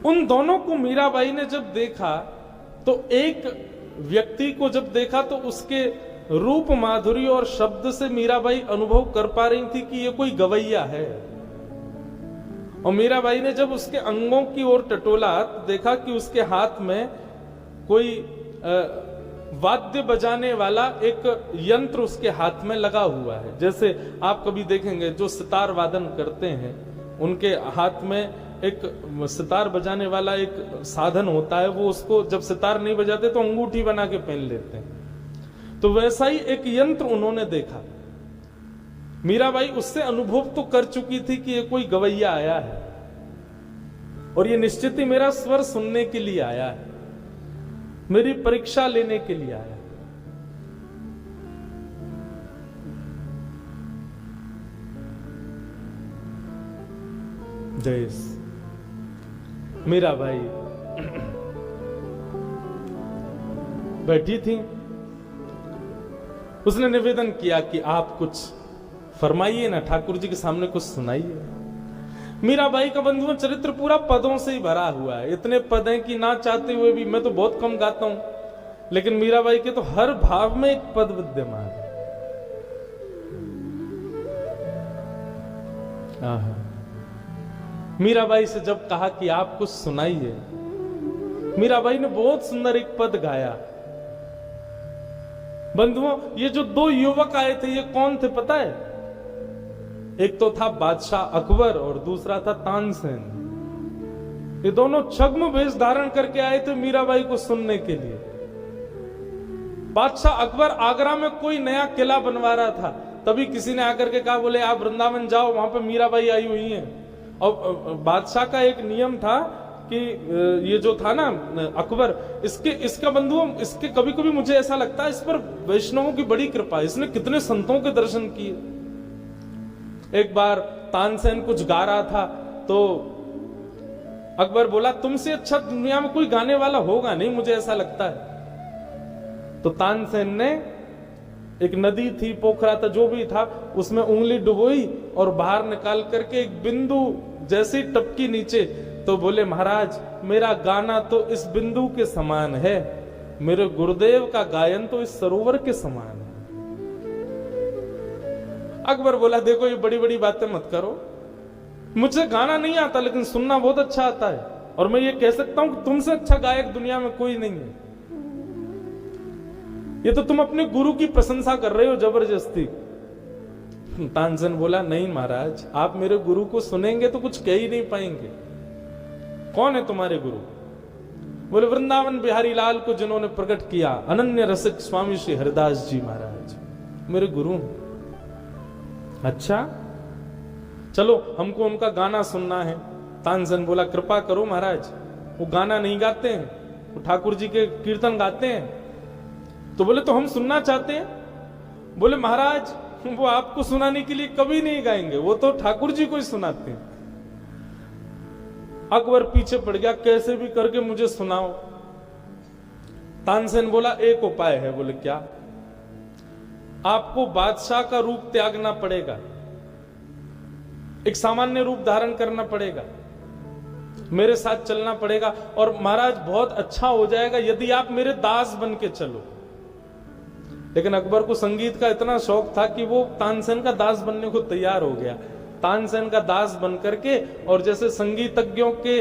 उन दोनों को मीराबाई ने जब देखा, तो एक व्यक्ति को जब देखा तो उसके रूप माधुरी और शब्द से मीराबाई अनुभव कर पा रही थी कि ये कोई गवैया है। और मीराबाई ने जब उसके अंगों की ओर टटोला तो देखा कि उसके हाथ में कोई वाद्य बजाने वाला एक यंत्र उसके हाथ में लगा हुआ है। जैसे आप कभी देखेंगे जो सितार वादन करते हैं, उनके हाथ में एक सितार बजाने वाला एक साधन होता है, वो उसको जब सितार नहीं बजाते तो अंगूठी बना के पहन लेते हैं। तो वैसा ही एक यंत्र उन्होंने देखा। मीराबाई उससे अनुभव तो कर चुकी थी कि ये कोई गवैया आया है और ये निश्चित ही मेरा स्वर सुनने के लिए आया है, मेरी परीक्षा लेने के लिए आया। जयस मीराबाई बैठी थी। उसने निवेदन किया कि आप कुछ फरमाइए ना, ठाकुर जी के सामने कुछ सुनाइए। मीराबाई का बंधुओं चरित्र पूरा पदों से ही भरा हुआ है। इतने पद हैं कि ना चाहते हुए भी, मैं तो बहुत कम गाता हूं, लेकिन मीराबाई के तो हर भाव में एक पद विद्यमान है। आहा। मीराबाई से जब कहा कि आप कुछ सुनाइए, मीराबाई ने बहुत सुंदर एक पद गाया। बंधुओं, ये जो दो युवक आए थे, ये कौन थे पता है? एक तो था बादशाह अकबर और दूसरा था तानसेन। ये दोनों छद्म वेश धारण करके आए थे मीराबाई को सुनने के लिए। बादशाह अकबर आगरा में कोई नया किला बनवा रहा था, तभी किसी ने आकर के कहा, बोले आप वृंदावन जाओ, वहां पे मीराबाई आई हुई हैं। और बादशाह का एक नियम था कि ये जो था ना अकबर, इसका बंधुओं, इसके कभी कभी मुझे ऐसा लगता है इस पर वैष्णवों की बड़ी कृपा, इसने कितने संतों के दर्शन किए। एक बार तानसेन कुछ गा रहा था तो अकबर बोला, तुमसे अच्छा दुनिया में कोई गाने वाला होगा नहीं, मुझे ऐसा लगता है। तो तानसेन ने एक नदी थी, पोखरा था, जो भी था, उसमें उंगली डुबोई और बाहर निकाल करके एक बिंदु जैसी टपकी नीचे, तो बोले, महाराज मेरा गाना तो इस बिंदु के समान है, मेरे गुरुदेव का गायन तो इस सरोवर के समान है। अकबर बोला, देखो ये बड़ी बड़ी बातें मत करो, मुझे गाना नहीं आता लेकिन सुनना बहुत अच्छा आता है, और मैं ये कह सकता हूं कि तुमसे अच्छा गायक दुनिया में कोई नहीं है। ये तो तुम अपने गुरु की प्रशंसा कर रहे हो जबरदस्ती। तानसेन बोला, नहीं महाराज, आप मेरे गुरु को सुनेंगे तो कुछ कह ही नहीं पाएंगे। कौन है तुम्हारे गुरु? बोले, वृंदावन बिहारी लाल को जिन्होंने प्रकट किया, अनन्य रसिक स्वामी श्री हरिदास जी महाराज मेरे गुरु। अच्छा, चलो हमको उनका गाना सुनना है। तानसेन बोला, कृपा करो महाराज, वो गाना नहीं गाते हैं, वो ठाकुर जी के कीर्तन गाते हैं। तो बोले, तो हम सुनना चाहते हैं। बोले, महाराज वो आपको सुनाने के लिए कभी नहीं गाएंगे, वो तो ठाकुर जी को ही सुनाते हैं। अकबर पीछे पड़ गया, कैसे भी करके मुझे सुनाओ। तानसेन बोला, एक उपाय है। बोले, क्या? आपको बादशाह का रूप त्यागना पड़ेगा, एक सामान्य रूप धारण करना पड़ेगा, मेरे साथ चलना पड़ेगा, और महाराज बहुत अच्छा हो जाएगा यदि आप मेरे दास बन के चलो। लेकिन अकबर को संगीत का इतना शौक था कि वो तानसेन का दास बनने को तैयार हो गया। तानसेन का दास बन करके, और जैसे संगीतज्ञों के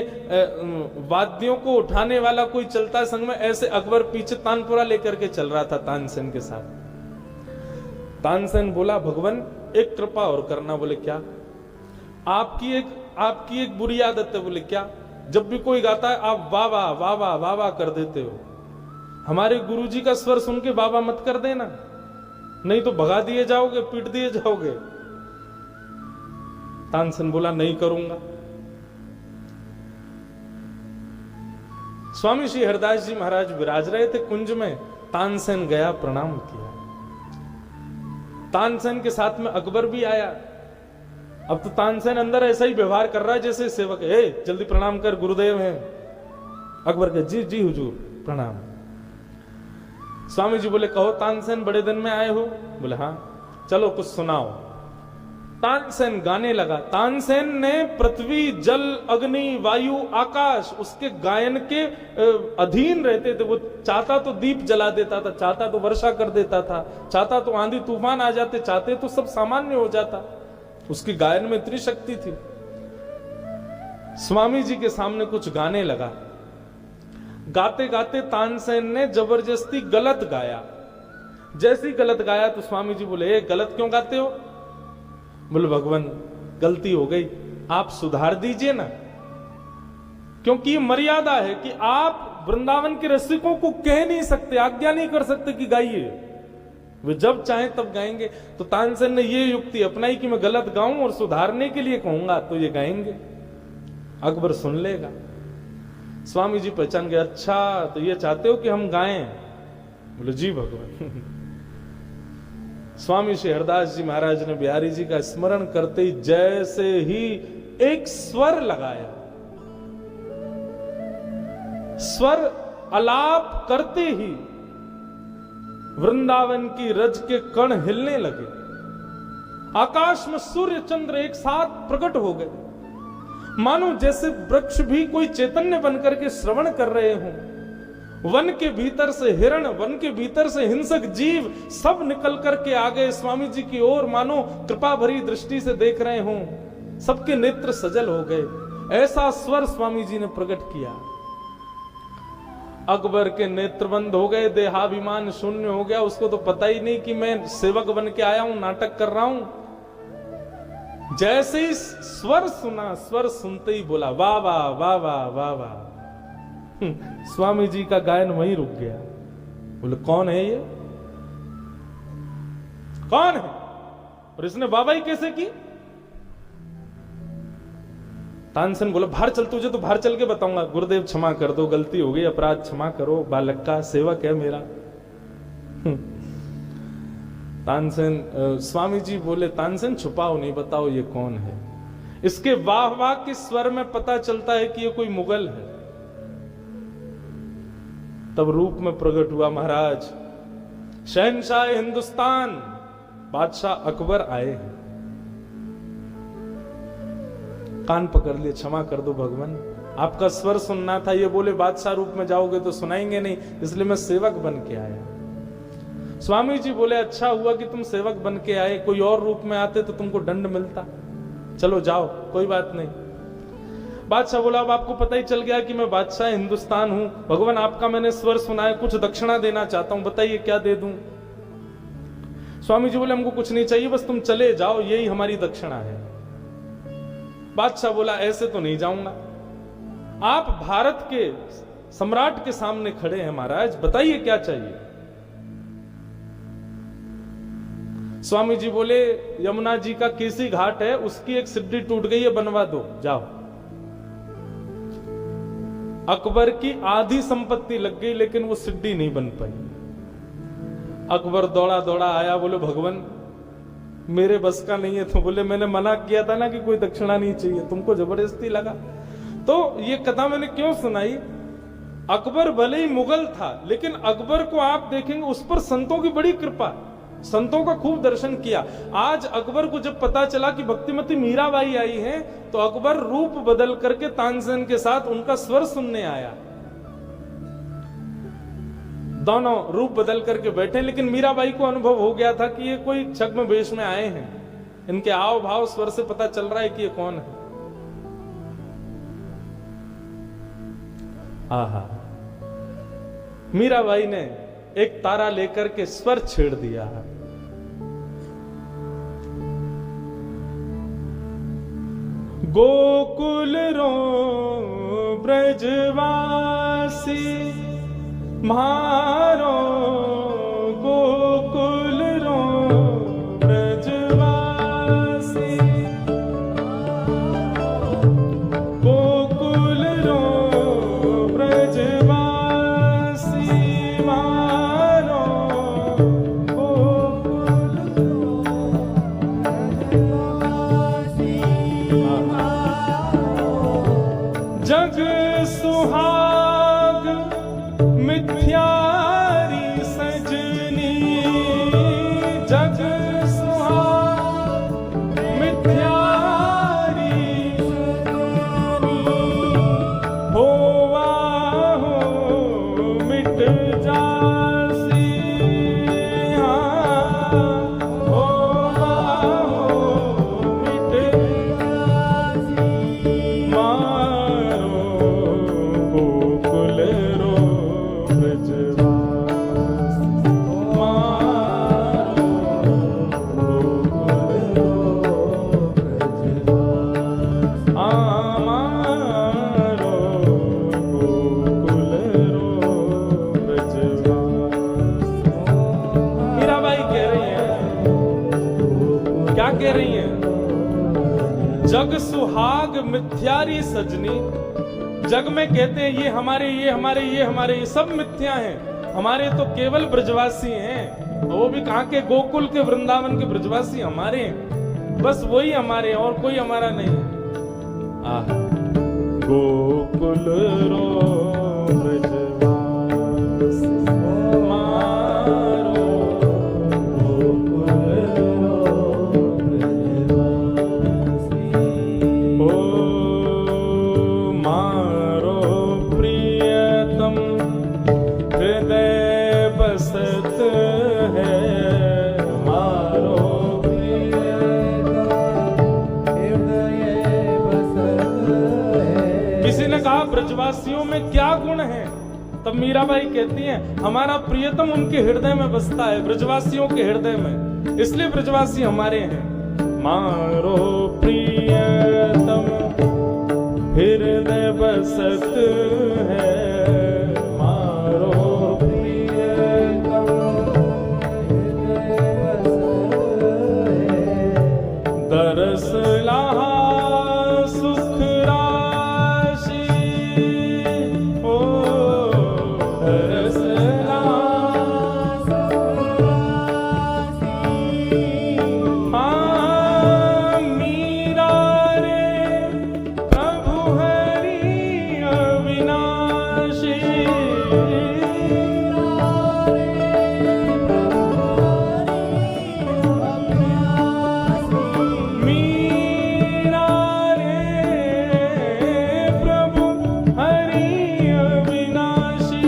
वाद्यों को उठाने वाला कोई चलता है संग में, ऐसे अकबर पीछे तानपुरा लेकर के चल रहा था तानसेन के साथ। तानसेन बोला, भगवान एक कृपा और करना। बोले, क्या? आपकी एक बुरी आदत है। बोले, क्या? जब भी कोई गाता है आप वाह वाह वाह वाह वाह वाह कर देते हो। हमारे गुरुजी का स्वर सुन के बाबा मत कर देना, नहीं तो भगा दिए जाओगे, पीट दिए जाओगे। तानसेन बोला, नहीं करूंगा। स्वामी श्री हरिदास जी महाराज विराज रहे थे कुंज में। तानसेन गया, प्रणाम किया। तानसेन के साथ में अकबर भी आया। अब तो तानसेन अंदर ऐसा ही व्यवहार कर रहा है जैसे सेवक है, जल्दी प्रणाम कर, गुरुदेव हैं। अकबर के, जी जी हुजूर प्रणाम। स्वामी जी बोले, कहो तानसेन, बड़े दिन में आए हो? बोले, हाँ। चलो कुछ सुनाओ। तानसेन गाने लगा। तानसेन ने पृथ्वी, जल, अग्नि, वायु, आकाश उसके गायन के अधीन रहते थे। वो चाहता तो दीप जला देता था, चाहता तो वर्षा कर देता था, चाहता तो आंधी तूफान आ जाते, चाहते तो सब सामान्य हो जाता। उसकी गायन में इतनी शक्ति थी। स्वामी जी के सामने कुछ गाने लगा। गाते गाते तानसेन ने जबरदस्ती गलत गाया। जैसे ही गलत गाया तो स्वामी जी बोले, गलत क्यों गाते हो? बोले, भगवान गलती हो गई, आप सुधार दीजिए ना, क्योंकि ये मर्यादा है कि आप वृंदावन के रसिकों को कह नहीं सकते, आज्ञा नहीं कर सकते कि गाइए, वे जब चाहें तब गाएंगे। तो तानसेन ने ये युक्ति अपनाई कि मैं गलत गाऊं और सुधारने के लिए कहूंगा तो ये गाएंगे, अकबर सुन लेगा। स्वामी जी पहचान गए, अच्छा तो ये चाहते हो कि हम गाएं? बोले, जी भगवान। स्वामी श्री हरिदास जी महाराज ने बिहारी जी का स्मरण करते ही जैसे ही एक स्वर लगाया, स्वर अलाप करते ही वृंदावन की रज के कण हिलने लगे। आकाश में सूर्य चंद्र एक साथ प्रकट हो गए, मानो जैसे वृक्ष भी कोई चैतन्य बनकर के श्रवण कर रहे हों। वन के भीतर से हिरण, वन के भीतर से हिंसक जीव सब निकल करके आ गए स्वामी जी की ओर, मानो कृपा भरी दृष्टि से देख रहे हों। सबके नेत्र सजल हो गए। ऐसा स्वर स्वामी जी ने प्रकट किया। अकबर के नेत्र बंद हो गए, देहाभिमान शून्य हो गया। उसको तो पता ही नहीं कि मैं सेवक बन के आया हूं, नाटक कर रहा हूं। जैसे ही स्वर सुना, स्वर सुनते ही बोला वाह वाह वाह वाह वाह वाह। स्वामी जी का गायन वहीं रुक गया। बोले कौन है ये, कौन है, और इसने वाहवाही कैसे की? तानसेन बोला बाहर चल, तुझे तो बाहर चल के बताऊंगा। गुरुदेव क्षमा कर दो, गलती हो गई, अपराध क्षमा करो, बालक का सेवक है मेरा। तानसेन स्वामी जी बोले तानसेन छुपाओ नहीं, बताओ ये कौन है। इसके वाह वाह के स्वर में पता चलता है कि ये कोई मुगल है। तब रूप में प्रकट हुआ महाराज, शहंशाह हिंदुस्तान बादशाह अकबर आए हैं। कान पकड़ लिए, क्षमा कर दो भगवान, आपका स्वर सुनना था। ये बोले बादशाह रूप में जाओगे तो सुनाएंगे नहीं, इसलिए मैं सेवक बन के आया। स्वामी जी बोले अच्छा हुआ कि तुम सेवक बन के आए, कोई और रूप में आते तो तुमको दंड मिलता। चलो जाओ, कोई बात नहीं। बादशाह बोला अब आपको पता ही चल गया कि मैं बादशाह हिंदुस्तान हूं, भगवान आपका मैंने स्वर सुना है, कुछ दक्षिणा देना चाहता हूं, बताइए क्या दे दूं। स्वामी जी बोले हमको कुछ नहीं चाहिए, बस तुम चले जाओ, यही हमारी दक्षिणा है। बादशाह बोला ऐसे तो नहीं जाऊंगा, आप भारत के सम्राट के सामने खड़े हैं महाराज, बताइए क्या चाहिए। स्वामी जी बोले यमुना जी का केसी घाट है, उसकी एक सिड्डी टूट गई है, बनवा दो, जाओ। अकबर की आधी संपत्ति लग गई लेकिन वो सिड्डी नहीं बन पाई। अकबर दौड़ा दौड़ा आया, बोले भगवान मेरे बस का नहीं है। तो बोले मैंने मना किया था ना कि कोई दक्षिणा नहीं चाहिए, तुमको जबरदस्ती लगा। तो ये कथा मैंने क्यों सुनाई, अकबर भले ही मुगल था लेकिन अकबर को आप देखेंगे उस पर संतों की बड़ी कृपा, संतों का खूब दर्शन किया। आज अकबर को जब पता चला कि भक्तिमती मीराबाई आई हैं तो अकबर रूप बदल करके तानसेन के साथ उनका स्वर सुनने आया। दोनों रूप बदल करके बैठे, लेकिन मीराबाई को अनुभव हो गया था कि ये कोई छद्म वेश में आए हैं, इनके आव भाव स्वर से पता चल रहा है कि ये कौन है। आहा, मीराबाई ने एक तारा लेकर के स्वर छेड़ दिया। गोकुल रो ब्रजवासी मारो, गोकुल रो ब्रजवासी, गोकुल रो ब्रजवासी मारो, गोकुल रो ब्रजवासी मारो। जग सुहाग मिथ्यारी सजनी, जग सुहाग मिथ्यारी होवा हो मिट जासी, होवा हो मिट जासी मारो, गोकुल रो कह रही हैं, जग सुहाग मिथ्यारी सजनी। जग में कहते हैं ये हमारे, ये हमारे, ये हमारे, ये सब मिथ्या हैं, हमारे तो केवल ब्रजवासी हैं। वो भी कहां के, गोकुल के वृंदावन के ब्रजवासी हमारे हैं, बस वही हमारे, और कोई हमारा नहीं। आह, गोकुल रो ब्रजवासी मारो, हृदय तब मीराबाई कहती हैं हमारा प्रियतम उनके हृदय में बसता है, ब्रजवासियों के हृदय में, इसलिए ब्रजवासी हमारे हैं। मारो प्रियतम हृदय बसत है, मारो प्रियतम हृदय बसत है, दरस लहा सुख राशि, ओ दरस लहा सुख राशि। हाँ मीरा रे प्रभु हरि अविनाशी, मीरा रे प्रभु हरि अविनाशी,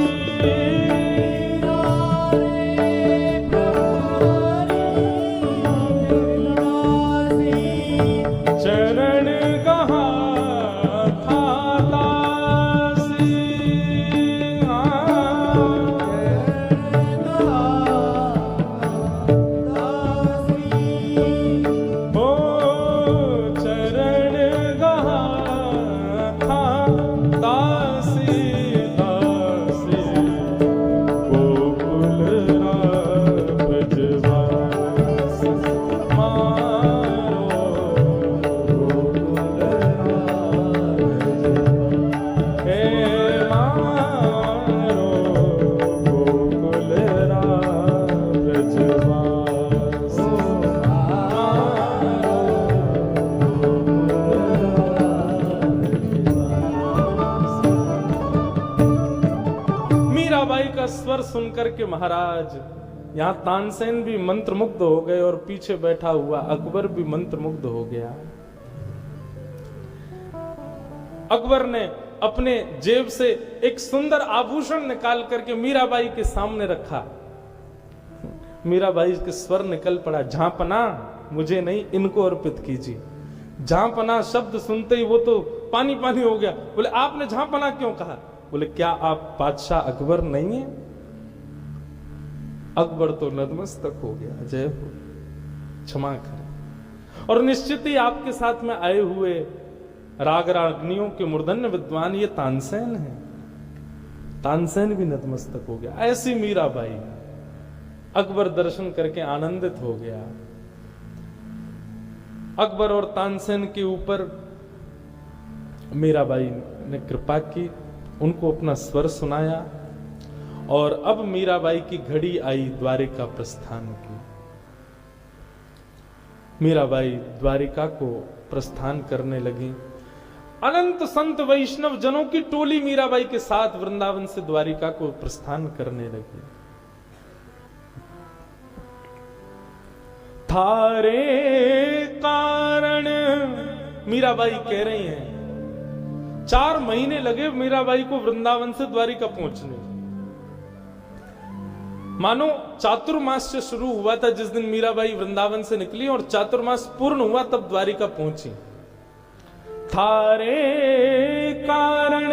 चरण कहा था दासी, ओ चरण कहा था दासी, दासी गोकुल राम ब्रजवासी, मारो गोकुल राम हे मारो गोकुल राम ब्रजवासी, मीराबाई का स्वर सुनकर के महाराज यहाँ तानसेन भी मंत्रमुग्ध हो गए और पीछे बैठा हुआ अकबर भी मंत्रमुग्ध हो गया। अकबर ने अपने जेब से एक सुंदर आभूषण निकाल करके मीराबाई के सामने रखा। मीराबाई के स्वर निकल पड़ा, झांपना मुझे नहीं इनको अर्पित कीजिए। झांपना शब्द सुनते ही वो तो पानी पानी हो गया। बोले आपने झांपना क्यों कहा? बोले क्या आप बादशाह अकबर नहीं है? अकबर तो नतमस्तक हो गया, जय हो, क्षमा करें। और निश्चित ही आपके साथ में आए हुए राग रागनियों के मूर्धन्य विद्वान ये तानसेन है। तानसेन भी नतमस्तक हो गया। ऐसी मीराबाई। अकबर दर्शन करके आनंदित हो गया। अकबर और तानसेन के ऊपर मीराबाई ने कृपा की, उनको अपना स्वर सुनाया और अब मीराबाई की घड़ी आई द्वारिका प्रस्थान की। मीराबाई द्वारिका को प्रस्थान करने लगी। अनंत संत वैष्णव जनों की टोली मीराबाई के साथ वृंदावन से द्वारिका को प्रस्थान करने लगी। थारे कारण मीराबाई कह रही हैं 4 महीने लगे मीराबाई को वृंदावन से द्वारिका पहुंचने। मानो चातुर्मास से शुरू हुआ था जिस दिन मीराबाई वृंदावन से निकली और चातुर्मास पूर्ण हुआ तब द्वारिका पहुंची। थारे कारण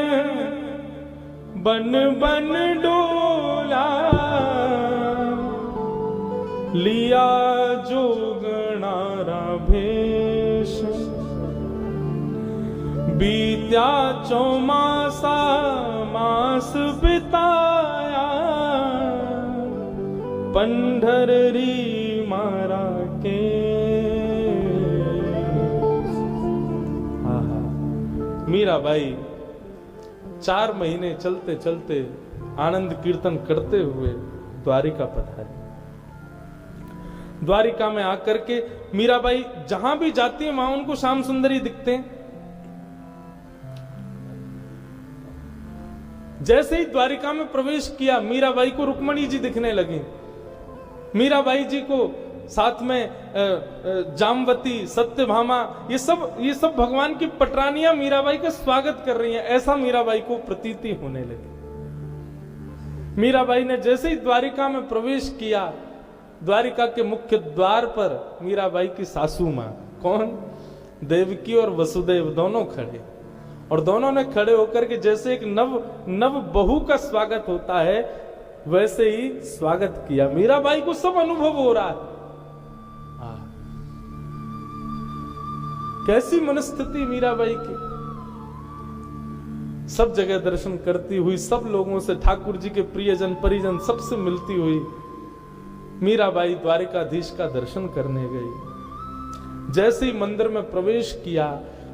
बन बन डोला, लिया जोगणारा भेष, बीत्या चौमासा मास बिताया, पंढरी मारा के। मीराबाई 4 महीने चलते चलते आनंद कीर्तन करते हुए द्वारिका पधारी। द्वारिका में आकर के मीराबाई जहां भी जाती है वहां उनको श्याम सुंदरी दिखते हैं। जैसे ही द्वारिका में प्रवेश किया मीराबाई को रुक्मणी जी दिखने लगी। मीराबाई जी को साथ में जामवती, सत्यभामा, ये सब भगवान की पटरानियां मीराबाई का स्वागत कर रही हैं। ऐसा मीराबाई को प्रतीति होने लगी। मीराबाई ने जैसे ही द्वारिका में प्रवेश किया, द्वारिका के मुख्य द्वार पर मीराबाई की सासू मां, कौन? देवकी और वसुदेव दोनों खड़े। और दोनों ने खड़े होकर के जैसे एक नव बहू का स्वागत होता है वैसे ही स्वागत किया। मीराबाई को सब अनुभव हो रहा है। कैसी मनस्थिति मीराबाई की। सब जगह दर्शन करती हुई, सब लोगों से, ठाकुर जी के प्रियजन परिजन सबसे मिलती हुई मीराबाई द्वारिकाधीश का दर्शन करने गई। जैसे ही मंदिर में प्रवेश किया,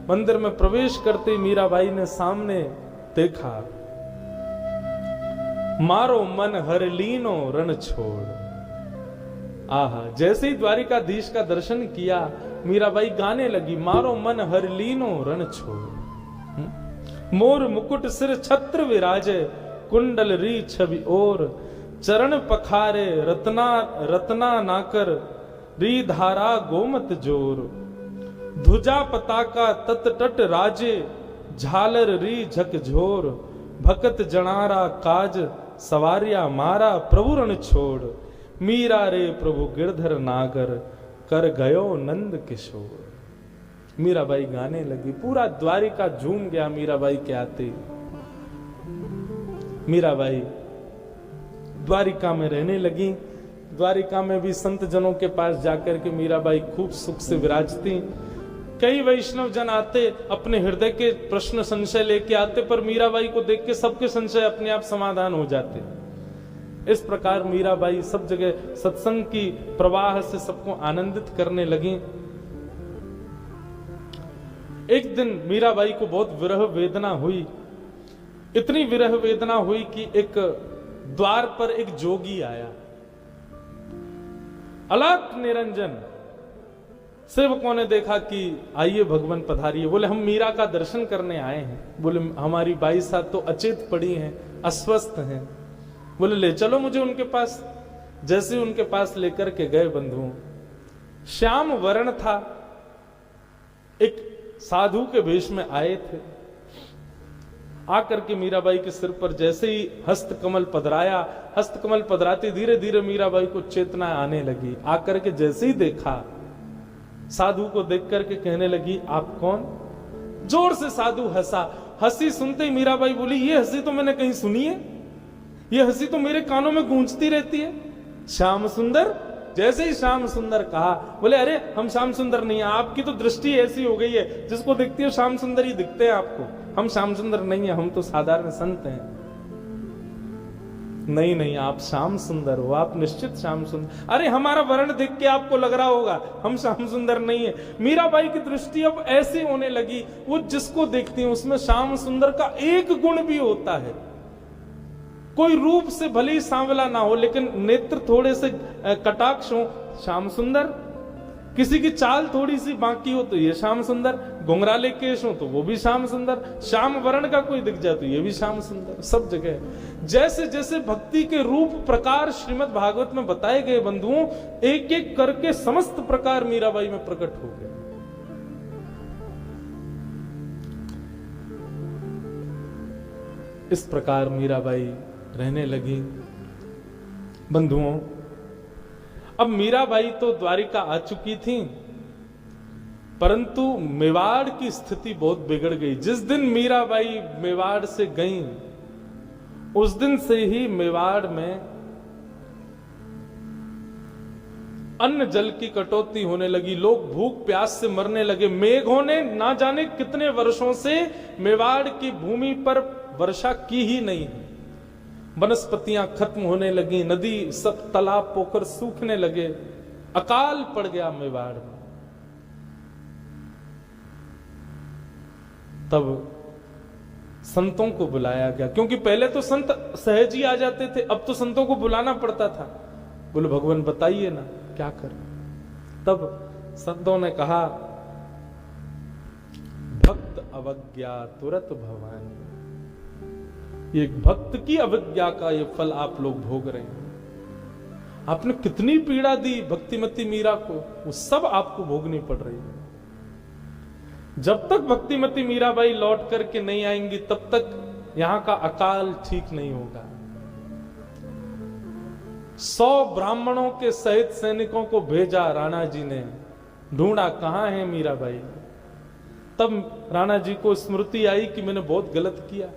मंदिर में प्रवेश करते ही मीराबाई ने सामने देखा, मारो मन हर लीनो रण छोड़। आहा, जैसे ही द्वारिकाधीश का दर्शन किया मीराबाई गाने लगी, मारो मन हर लीनो रण छोड़। मोर मुकुट सिर छत्र विराजे, कुंडल री छवि और, चरण पखारे रत्ना नाकर, री धारा गोमत जोर। ध्वजा पताका तत तट राजे, झालर री झकझोर। भकत जनारा काज सवारिया मारा, प्रभु रण छोड़। मीरा रे प्रभु गिरधर नागर, कर गयो नंद किशोर। मीराबाई गाने लगी, पूरा द्वारिका झूम गया मीराबाई के आते। मीराबाई द्वारिका में रहने लगी। द्वारिका में भी संत जनों के पास जाकर के मीराबाई खूब सुख से विराजती। कई वैष्णव जन आते, अपने हृदय के प्रश्न संशय लेके आते, पर मीराबाई को देख के सबके संशय अपने आप समाधान हो जाते। इस प्रकार मीराबाई सब जगह सत्संग की प्रवाह से सबको आनंदित करने लगी। एक दिन मीराबाई को बहुत विरह वेदना हुई। इतनी विरह वेदना हुई कि एक द्वार पर एक जोगी आया, अलख निरंजन। सेवकों ने देखा कि आइए भगवान पधारिए। बोले हम मीरा का दर्शन करने आए हैं। बोले हमारी बाई साहब तो अचेत पड़ी हैं, अस्वस्थ हैं। बोले ले चलो मुझे उनके पास। जैसे उनके पास लेकर के गए बंधुओं, श्याम वर्ण था, एक साधु के वेश में आए थे। आकर के मीराबाई के सिर पर जैसे ही हस्त कमल पधराया, हस्त कमल पधराते धीरे धीरे मीराबाई को चेतना आने लगी। आकर के जैसे ही देखा, साधु को देख करके कहने लगी, आप कौन? जोर से साधु हंसा। हंसी सुनते ही मीराबाई बोली, ये हंसी तो मैंने कहीं सुनी है, ये हंसी तो मेरे कानों में गूंजती रहती है। श्याम सुंदर। जैसे ही श्याम सुंदर कहा, बोले अरे हम श्याम सुंदर नहीं है, आपकी तो दृष्टि ऐसी हो गई है, जिसको देखती हो श्याम सुंदर ही दिखते हैं आपको। हम श्याम सुंदर नहीं है, हम तो साधारण संत हैं। नहीं नहीं, आप श्याम सुंदर हो, आप निश्चित श्याम सुंदर। अरे हमारा वर्ण देख के आपको लग रहा होगा हम श्याम सुंदर नहीं है। मीराबाई की दृष्टि अब ऐसी होने लगी, वो जिसको देखती है उसमें श्याम सुंदर का एक गुण भी होता है। कोई रूप से भले ही सांवला ना हो, लेकिन नेत्र थोड़े से कटाक्ष हो, श्याम सुंदर। किसी की चाल थोड़ी सी बाकी हो तो ये श्याम सुंदर। घुंघराले केश हो तो वो भी श्याम सुंदर। श्याम वर्ण का कोई दिख जाए तो ये भी श्याम सुंदर। सब जगह जैसे जैसे भक्ति के रूप प्रकार श्रीमद् भागवत में बताए गए बंधुओं, एक एक करके समस्त प्रकार मीराबाई में प्रकट हो गए। इस प्रकार मीराबाई रहने लगी। बंधुओं, अब मीराबाई तो द्वारिका आ चुकी थी, परंतु मेवाड़ की स्थिति बहुत बिगड़ गई। जिस दिन मीराबाई मेवाड़ से गई, उस दिन से ही मेवाड़ में अन्न जल की कटौती होने लगी। लोग भूख प्यास से मरने लगे। मेघों ने ना जाने कितने वर्षों से मेवाड़ की भूमि पर वर्षा की ही नहीं है। वनस्पतियां खत्म होने लगी, नदी सब तालाब पोखर सूखने लगे, अकाल पड़ गया मेवाड़ में। तब संतों को बुलाया गया, क्योंकि पहले तो संत सहज ही आ जाते थे, अब तो संतों को बुलाना पड़ता था। बोले भगवान बताइए ना क्या करें। तब संतों ने कहा, भक्त अवज्ञा तुरत भवानी। ये भक्त की अवज्ञा का ये फल आप लोग भोग रहे हैं। आपने कितनी पीड़ा दी भक्तिमती मीरा को, वो सब आपको भोगनी पड़ रही है। जब तक भक्तिमती मीराबाई लौट करके नहीं आएंगी, तब तक यहां का अकाल ठीक नहीं होगा। 100 ब्राह्मणों के सहित सैनिकों को भेजा राणा जी ने, ढूंढा कहां है मीराबाई। तब राणा जी को स्मृति आई कि मैंने बहुत गलत किया।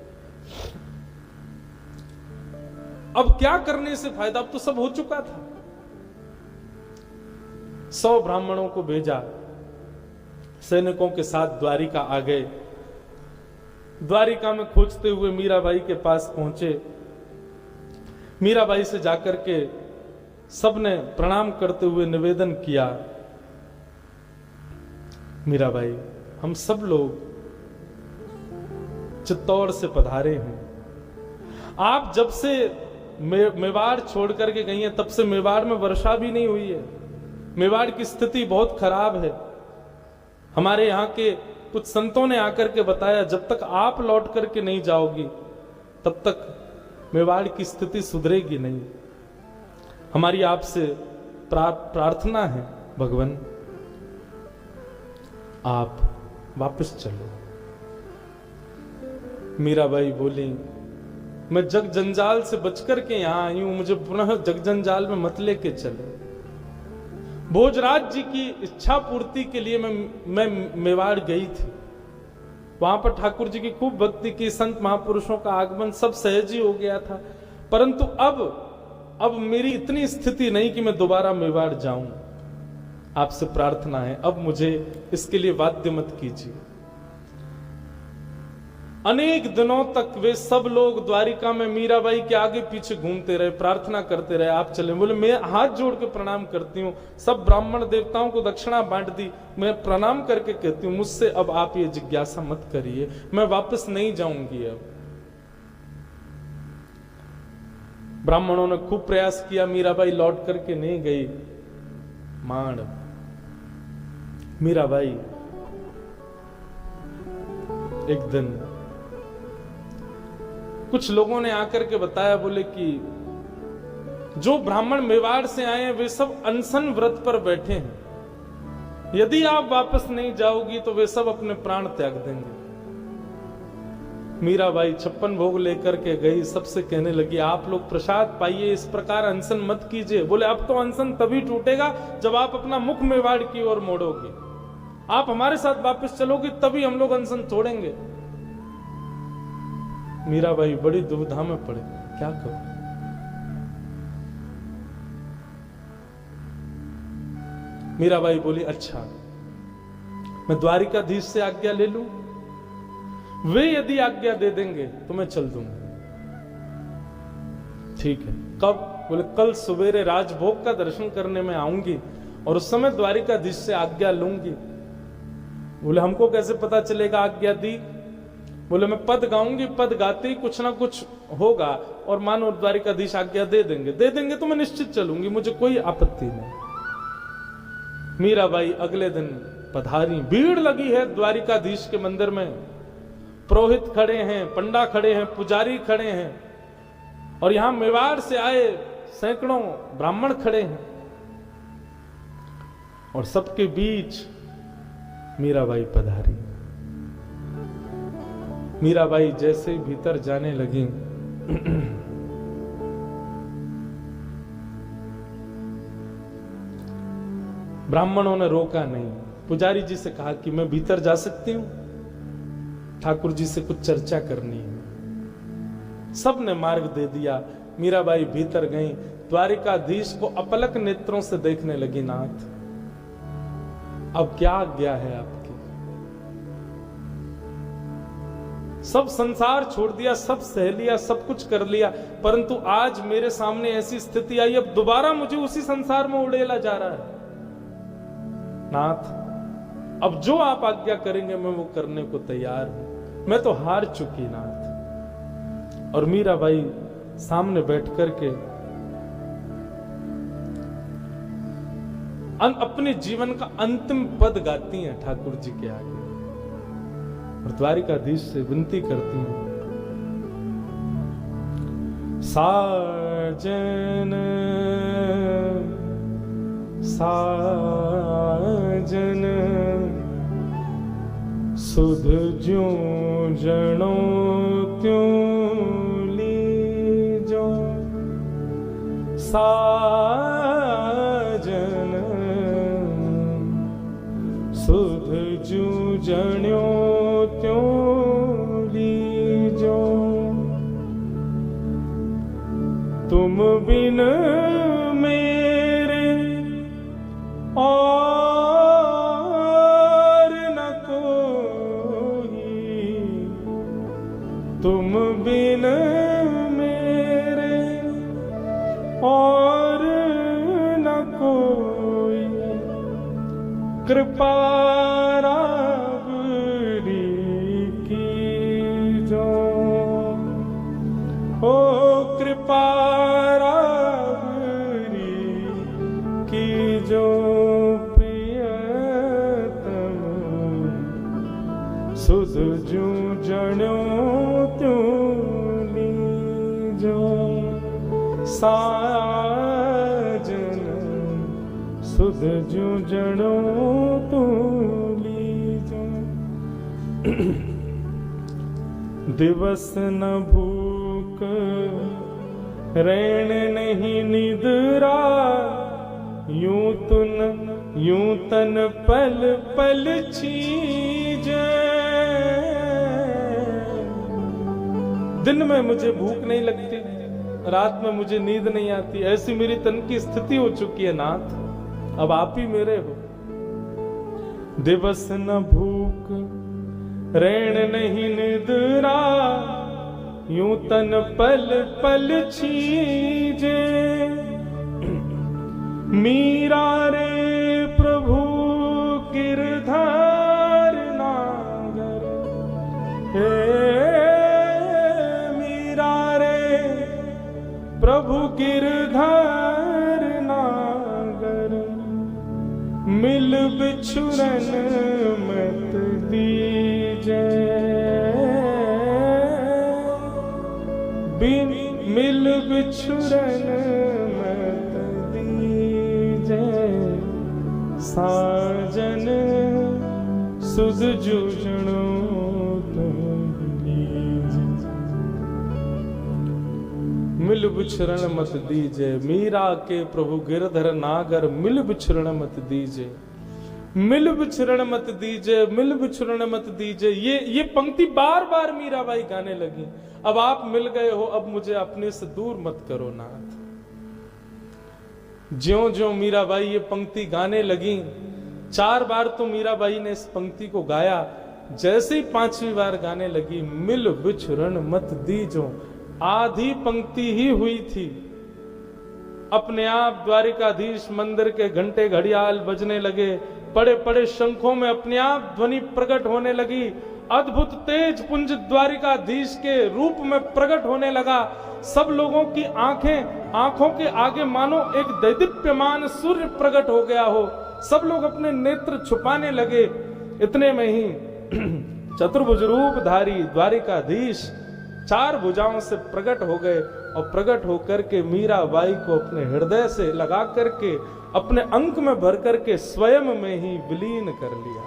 अब क्या करने से फायदा, अब तो सब हो चुका था। 100 ब्राह्मणों को भेजा, सैनिकों के साथ द्वारिका आ गए। द्वारिका में खोजते हुए मीराबाई के पास पहुंचे। मीराबाई से जाकर के सबने प्रणाम करते हुए निवेदन किया, मीराबाई, हम सब लोग चित्तौड़ से पधारे हैं। आप जब से मेवाड़ छोड़ करके गई हैं, तब से मेवाड़ में वर्षा भी नहीं हुई है। मेवाड़ की स्थिति बहुत खराब है। हमारे यहाँ के कुछ संतों ने आकर के बताया, जब तक आप लौट करके नहीं जाओगी तब तक मेवाड़ की स्थिति सुधरेगी नहीं। हमारी आपसे प्रार्थना है भगवान, आप वापस चलो। मीराबाई बोली, मैं जग जंजाल से बचकर के यहां आई हूं, मुझे पुनः जग जंजाल में मत लेके चलो। भोजराज जी की इच्छा पूर्ति के लिए मैं मेवाड़ गई थी। वहां पर ठाकुर जी की खूब भक्ति की, संत महापुरुषों का आगमन, सब सहज ही हो गया था। परंतु अब मेरी इतनी स्थिति नहीं कि मैं दोबारा मेवाड़ जाऊं। आपसे प्रार्थना है, अब मुझे इसके लिए बाध्य मत कीजिए। अनेक दिनों तक वे सब लोग द्वारिका में मीराबाई के आगे पीछे घूमते रहे, प्रार्थना करते रहे, आप चले। बोले, मैं हाथ जोड़ के प्रणाम करती हूँ, सब ब्राह्मण देवताओं को दक्षिणा बांट दी, मैं प्रणाम करके कहती हूँ, मुझसे अब आप ये जिज्ञासा मत करिए, मैं वापस नहीं जाऊंगी। अब ब्राह्मणों ने खूब प्रयास किया, मीराबाई लौट करके नहीं गई। माण मीराबाई एक दिन कुछ लोगों ने आकर के बताया, बोले कि जो ब्राह्मण मेवाड़ से आए हैं वे सब अनशन व्रत पर बैठे हैं, यदि आप वापस नहीं जाओगी तो वे सब अपने प्राण त्याग देंगे। मीराबाई 56 भोग लेकर के गई, सबसे कहने लगी, आप लोग प्रसाद पाइए, इस प्रकार अनशन मत कीजिए। बोले, अब तो अनशन तभी टूटेगा जब आप अपना मुख मेवाड़ की ओर मोड़ोगे, आप हमारे साथ वापस चलोगे तभी हम लोग अनशन तोड़ेंगे। मीराबाई बड़ी दुविधा में पड़े, क्या करूं। मीराबाई बोली, अच्छा मैं द्वारिकाधीश से आज्ञा ले लूं, वे यदि आज्ञा दे देंगे तो मैं चल दूंगा। ठीक है, कब? बोले, कल सवेरे राजभोग का दर्शन करने में आऊंगी और उस समय द्वारिकाधीश से आज्ञा लूंगी। बोले, हमको कैसे पता चलेगा आज्ञा दी? बोले, मैं पद गाऊंगी, पद गाते ही कुछ ना कुछ होगा और मानो द्वारिकाधीश आज्ञा दे देंगे तो मैं निश्चित चलूंगी, मुझे कोई आपत्ति नहीं। मीराबाई अगले दिन पधारी, भीड़ लगी है द्वारिकाधीश के मंदिर में, पुरोहित खड़े हैं, पंडा खड़े हैं, पुजारी खड़े हैं और यहां मेवाड़ से आए सैकड़ों ब्राह्मण खड़े हैं और सबके बीच मीराबाई पधारी। मीराबाई जैसे ही भीतर जाने लगी, ब्राह्मणों ने रोका नहीं। पुजारी जी से कहा कि मैं भीतर जा सकती हूं, ठाकुर जी से कुछ चर्चा करनी है। सब ने मार्ग दे दिया। मीराबाई भीतर गई, द्वारिकाधीश को अपलक नेत्रों से देखने लगी। नाथ, अब क्या आज्ञा है आपकी? सब संसार छोड़ दिया, सब सह लिया, सब कुछ कर लिया, परंतु आज मेरे सामने ऐसी स्थिति आई, अब दोबारा मुझे उसी संसार में उड़ेला जा रहा है। नाथ, अब जो आप आज्ञा करेंगे मैं वो करने को तैयार हूं, मैं तो हार चुकी नाथ। और मीराबाई सामने बैठ करके अपने जीवन का अंतिम पद गाती हैं ठाकुर जी के आगे और द्वारिकाधीश से विनती करती हैं, साजन साजन सुध ज्यों जनो त्यों लीजो, साजन सुध ज्यों जूझण्यो त्यों लीजो, तुम बिन मेरे और न कोई, तुम बिन मेरे और न कोई, कृपा राबरी कीजो, ओ कृपा राबरी कीजो, प्रियतम सुध जूझण्यो त्यों लीजो, साजन सुध जूझण्यो त्यों लीजो। दिवस न भूख रैन नहीं निद्रा, यूं तन पल पल छीजे। दिन में मुझे भूख नहीं लगती, रात में मुझे नींद नहीं आती, ऐसी मेरी तन की स्थिति हो चुकी है नाथ, अब आप ही मेरे हो। दिवस न भूख रैन नहीं निद्रा, यूं तन पल पल छीजे। मीरा रे प्रभु गिरधर नागर, हे मीरा रे प्रभु गिरधर नागर, मिल बिछुरन मत दीजे, बिन मिल बिछुरन मत दीजे, साजन सुध जूझण्यो त्यों लीजे। मिल बिछुरन मत दीजे, मीरा के प्रभु गिरधर नागर, मिल बिछुरन मत दीजे, मिल बिछुरन मत दीजे, मिल बिछुरन मत दीजे। ये पंक्ति बार बार मीराबाई गाने लगी। अब आप मिल गए हो, अब मुझे अपने से दूर मत करो नाथ। ज्यों ज्यों मीराबाई ये पंक्ति गाने लगी, 4 बार तो मीराबाई ने इस पंक्ति को गाया, जैसे ही 5वीं बार गाने लगी, मिल बिछुरन मत दीजो, आधी पंक्ति ही हुई थी, अपने आप द्वारिकाधीश मंदिर के घंटे घड़ियाल बजने लगे, बड़े बड़े शंखों में अपने आप ध्वनि प्रकट होने लगी, अद्भुत तेज पुंज द्वारिकाधीश के रूप में प्रकट होने लगा। सब लोगों की आंखों के आगे मानो एक दैदीप्यमान सूर्य प्रकट हो गया हो, सब लोग अपने नेत्र छुपाने लगे। इतने में ही चतुर्भुज रूपधारी द्वारिकाधीश 4 भुजाओं से प्रकट हो गए और प्रकट होकर के मीराबाई को अपने हृदय से लगा करके अपने अंक में भर करके स्वयं में ही विलीन कर लिया।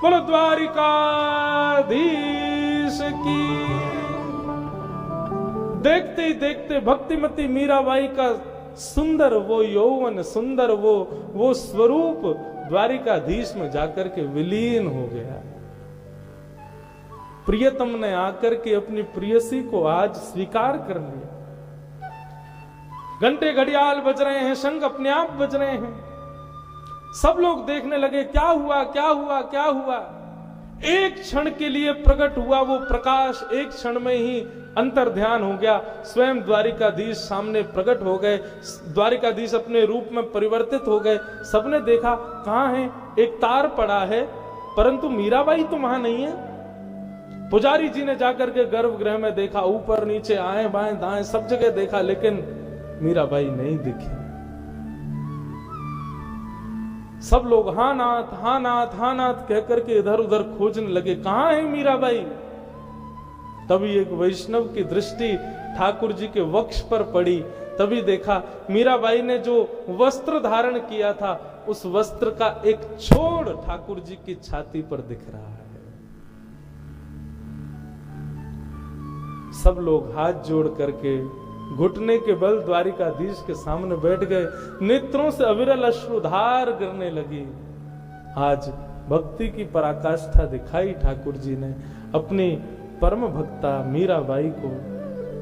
बोलो द्वारिकाधीश की। देखते ही देखते भक्तिमती मीराबाई का सुंदर वो यौवन, सुंदर वो स्वरूप द्वारिकाधीश में जाकर के विलीन हो गया। प्रियतम ने आकर के अपनी प्रियसी को आज स्वीकार कर लिया। घंटे घड़ियाल बज रहे हैं, शंख अपने आप बज रहे हैं, सब लोग देखने लगे क्या हुआ क्या हुआ क्या हुआ। एक क्षण के लिए प्रकट हुआ वो प्रकाश, एक क्षण में ही अंतर ध्यान हो गया। स्वयं द्वारिकाधीश सामने प्रकट हो गए, द्वारिकाधीश अपने रूप में परिवर्तित हो गए। सबने देखा कहां है, एक तार पड़ा है, परंतु मीराबाई तो वहां नहीं है। पुजारी जी ने जाकर के गर्भगृह में देखा, ऊपर नीचे आए बाएं दाएं सब जगह देखा, लेकिन मीराबाई नहीं दिखी। सब लोग हाँ नाथ हाँ नाथ हाँ नाथ कहकर के इधर उधर खोजने लगे, कहां है मीराबाई। तभी एक वैष्णव की दृष्टि ठाकुर जी के वक्ष पर पड़ी, तभी देखा मीराबाई ने जो वस्त्र धारण किया था, उस वस्त्र का एक छोड़ ठाकुर जी की छाती पर दिख रहा है। सब लोग हाथ जोड़ करके घुटने के बल द्वारिकाधीश के सामने बैठ गए, नेत्रों से अविरल अश्रुधार गिरने लगी। आज भक्ति की पराकाष्ठा दिखाई ठाकुर जी ने, अपनी परम भक्ता मीराबाई को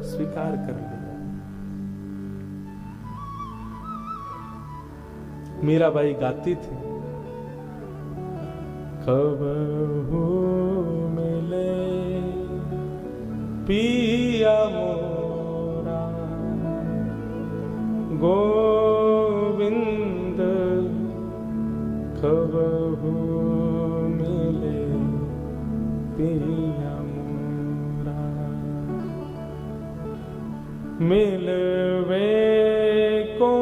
स्वीकार कर लिया। मीराबाई गाती थी, कबहू मिले पिया मोरा गोविंद, कबहू मिले पिया मोरा, मिलवे को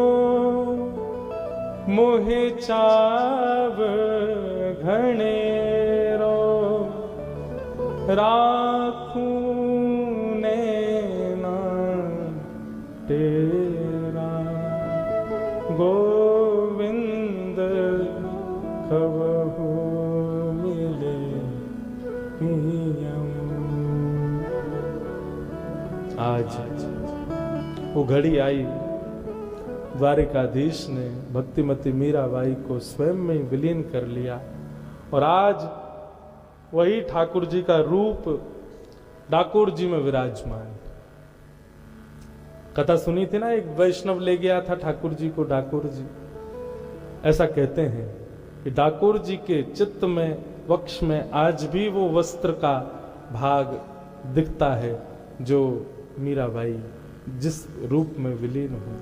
मोहे चाव घनेरो, राखूं नैना तेरा गोविंद, कबहू मिले पिया मोरा। आज वो घड़ी आई, द्वारिकाधीश ने भक्तिमती मीराबाई को स्वयं में विलीन कर लिया, और आज वही ठाकुर जी का रूप डाकोर जी में विराजमान। कथा सुनी थी ना, एक वैष्णव ले गया था ठाकुर जी को डाकोर जी। ऐसा कहते हैं कि डाकोर जी के चित्त में, वक्ष में आज भी वो वस्त्र का भाग दिखता है जो मीराबाई जिस रूप में विलीन हुई।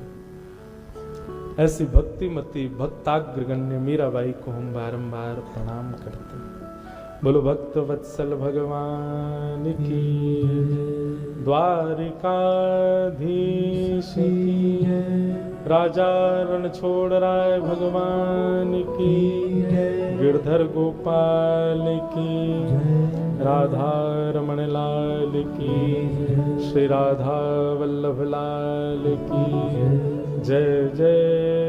ऐसी भक्तिमती भक्ताग्रगण्य मीराबाई को हम बारंबार प्रणाम करते हैं। बोलो भक्त वत्सल भगवान की, द्वारिकाधीश की, राजा रण छोड़ राय भगवान की, गिरधर गोपाल की, राधा रमण लाल की, श्री राधा वल्लभ लाल की जय जय।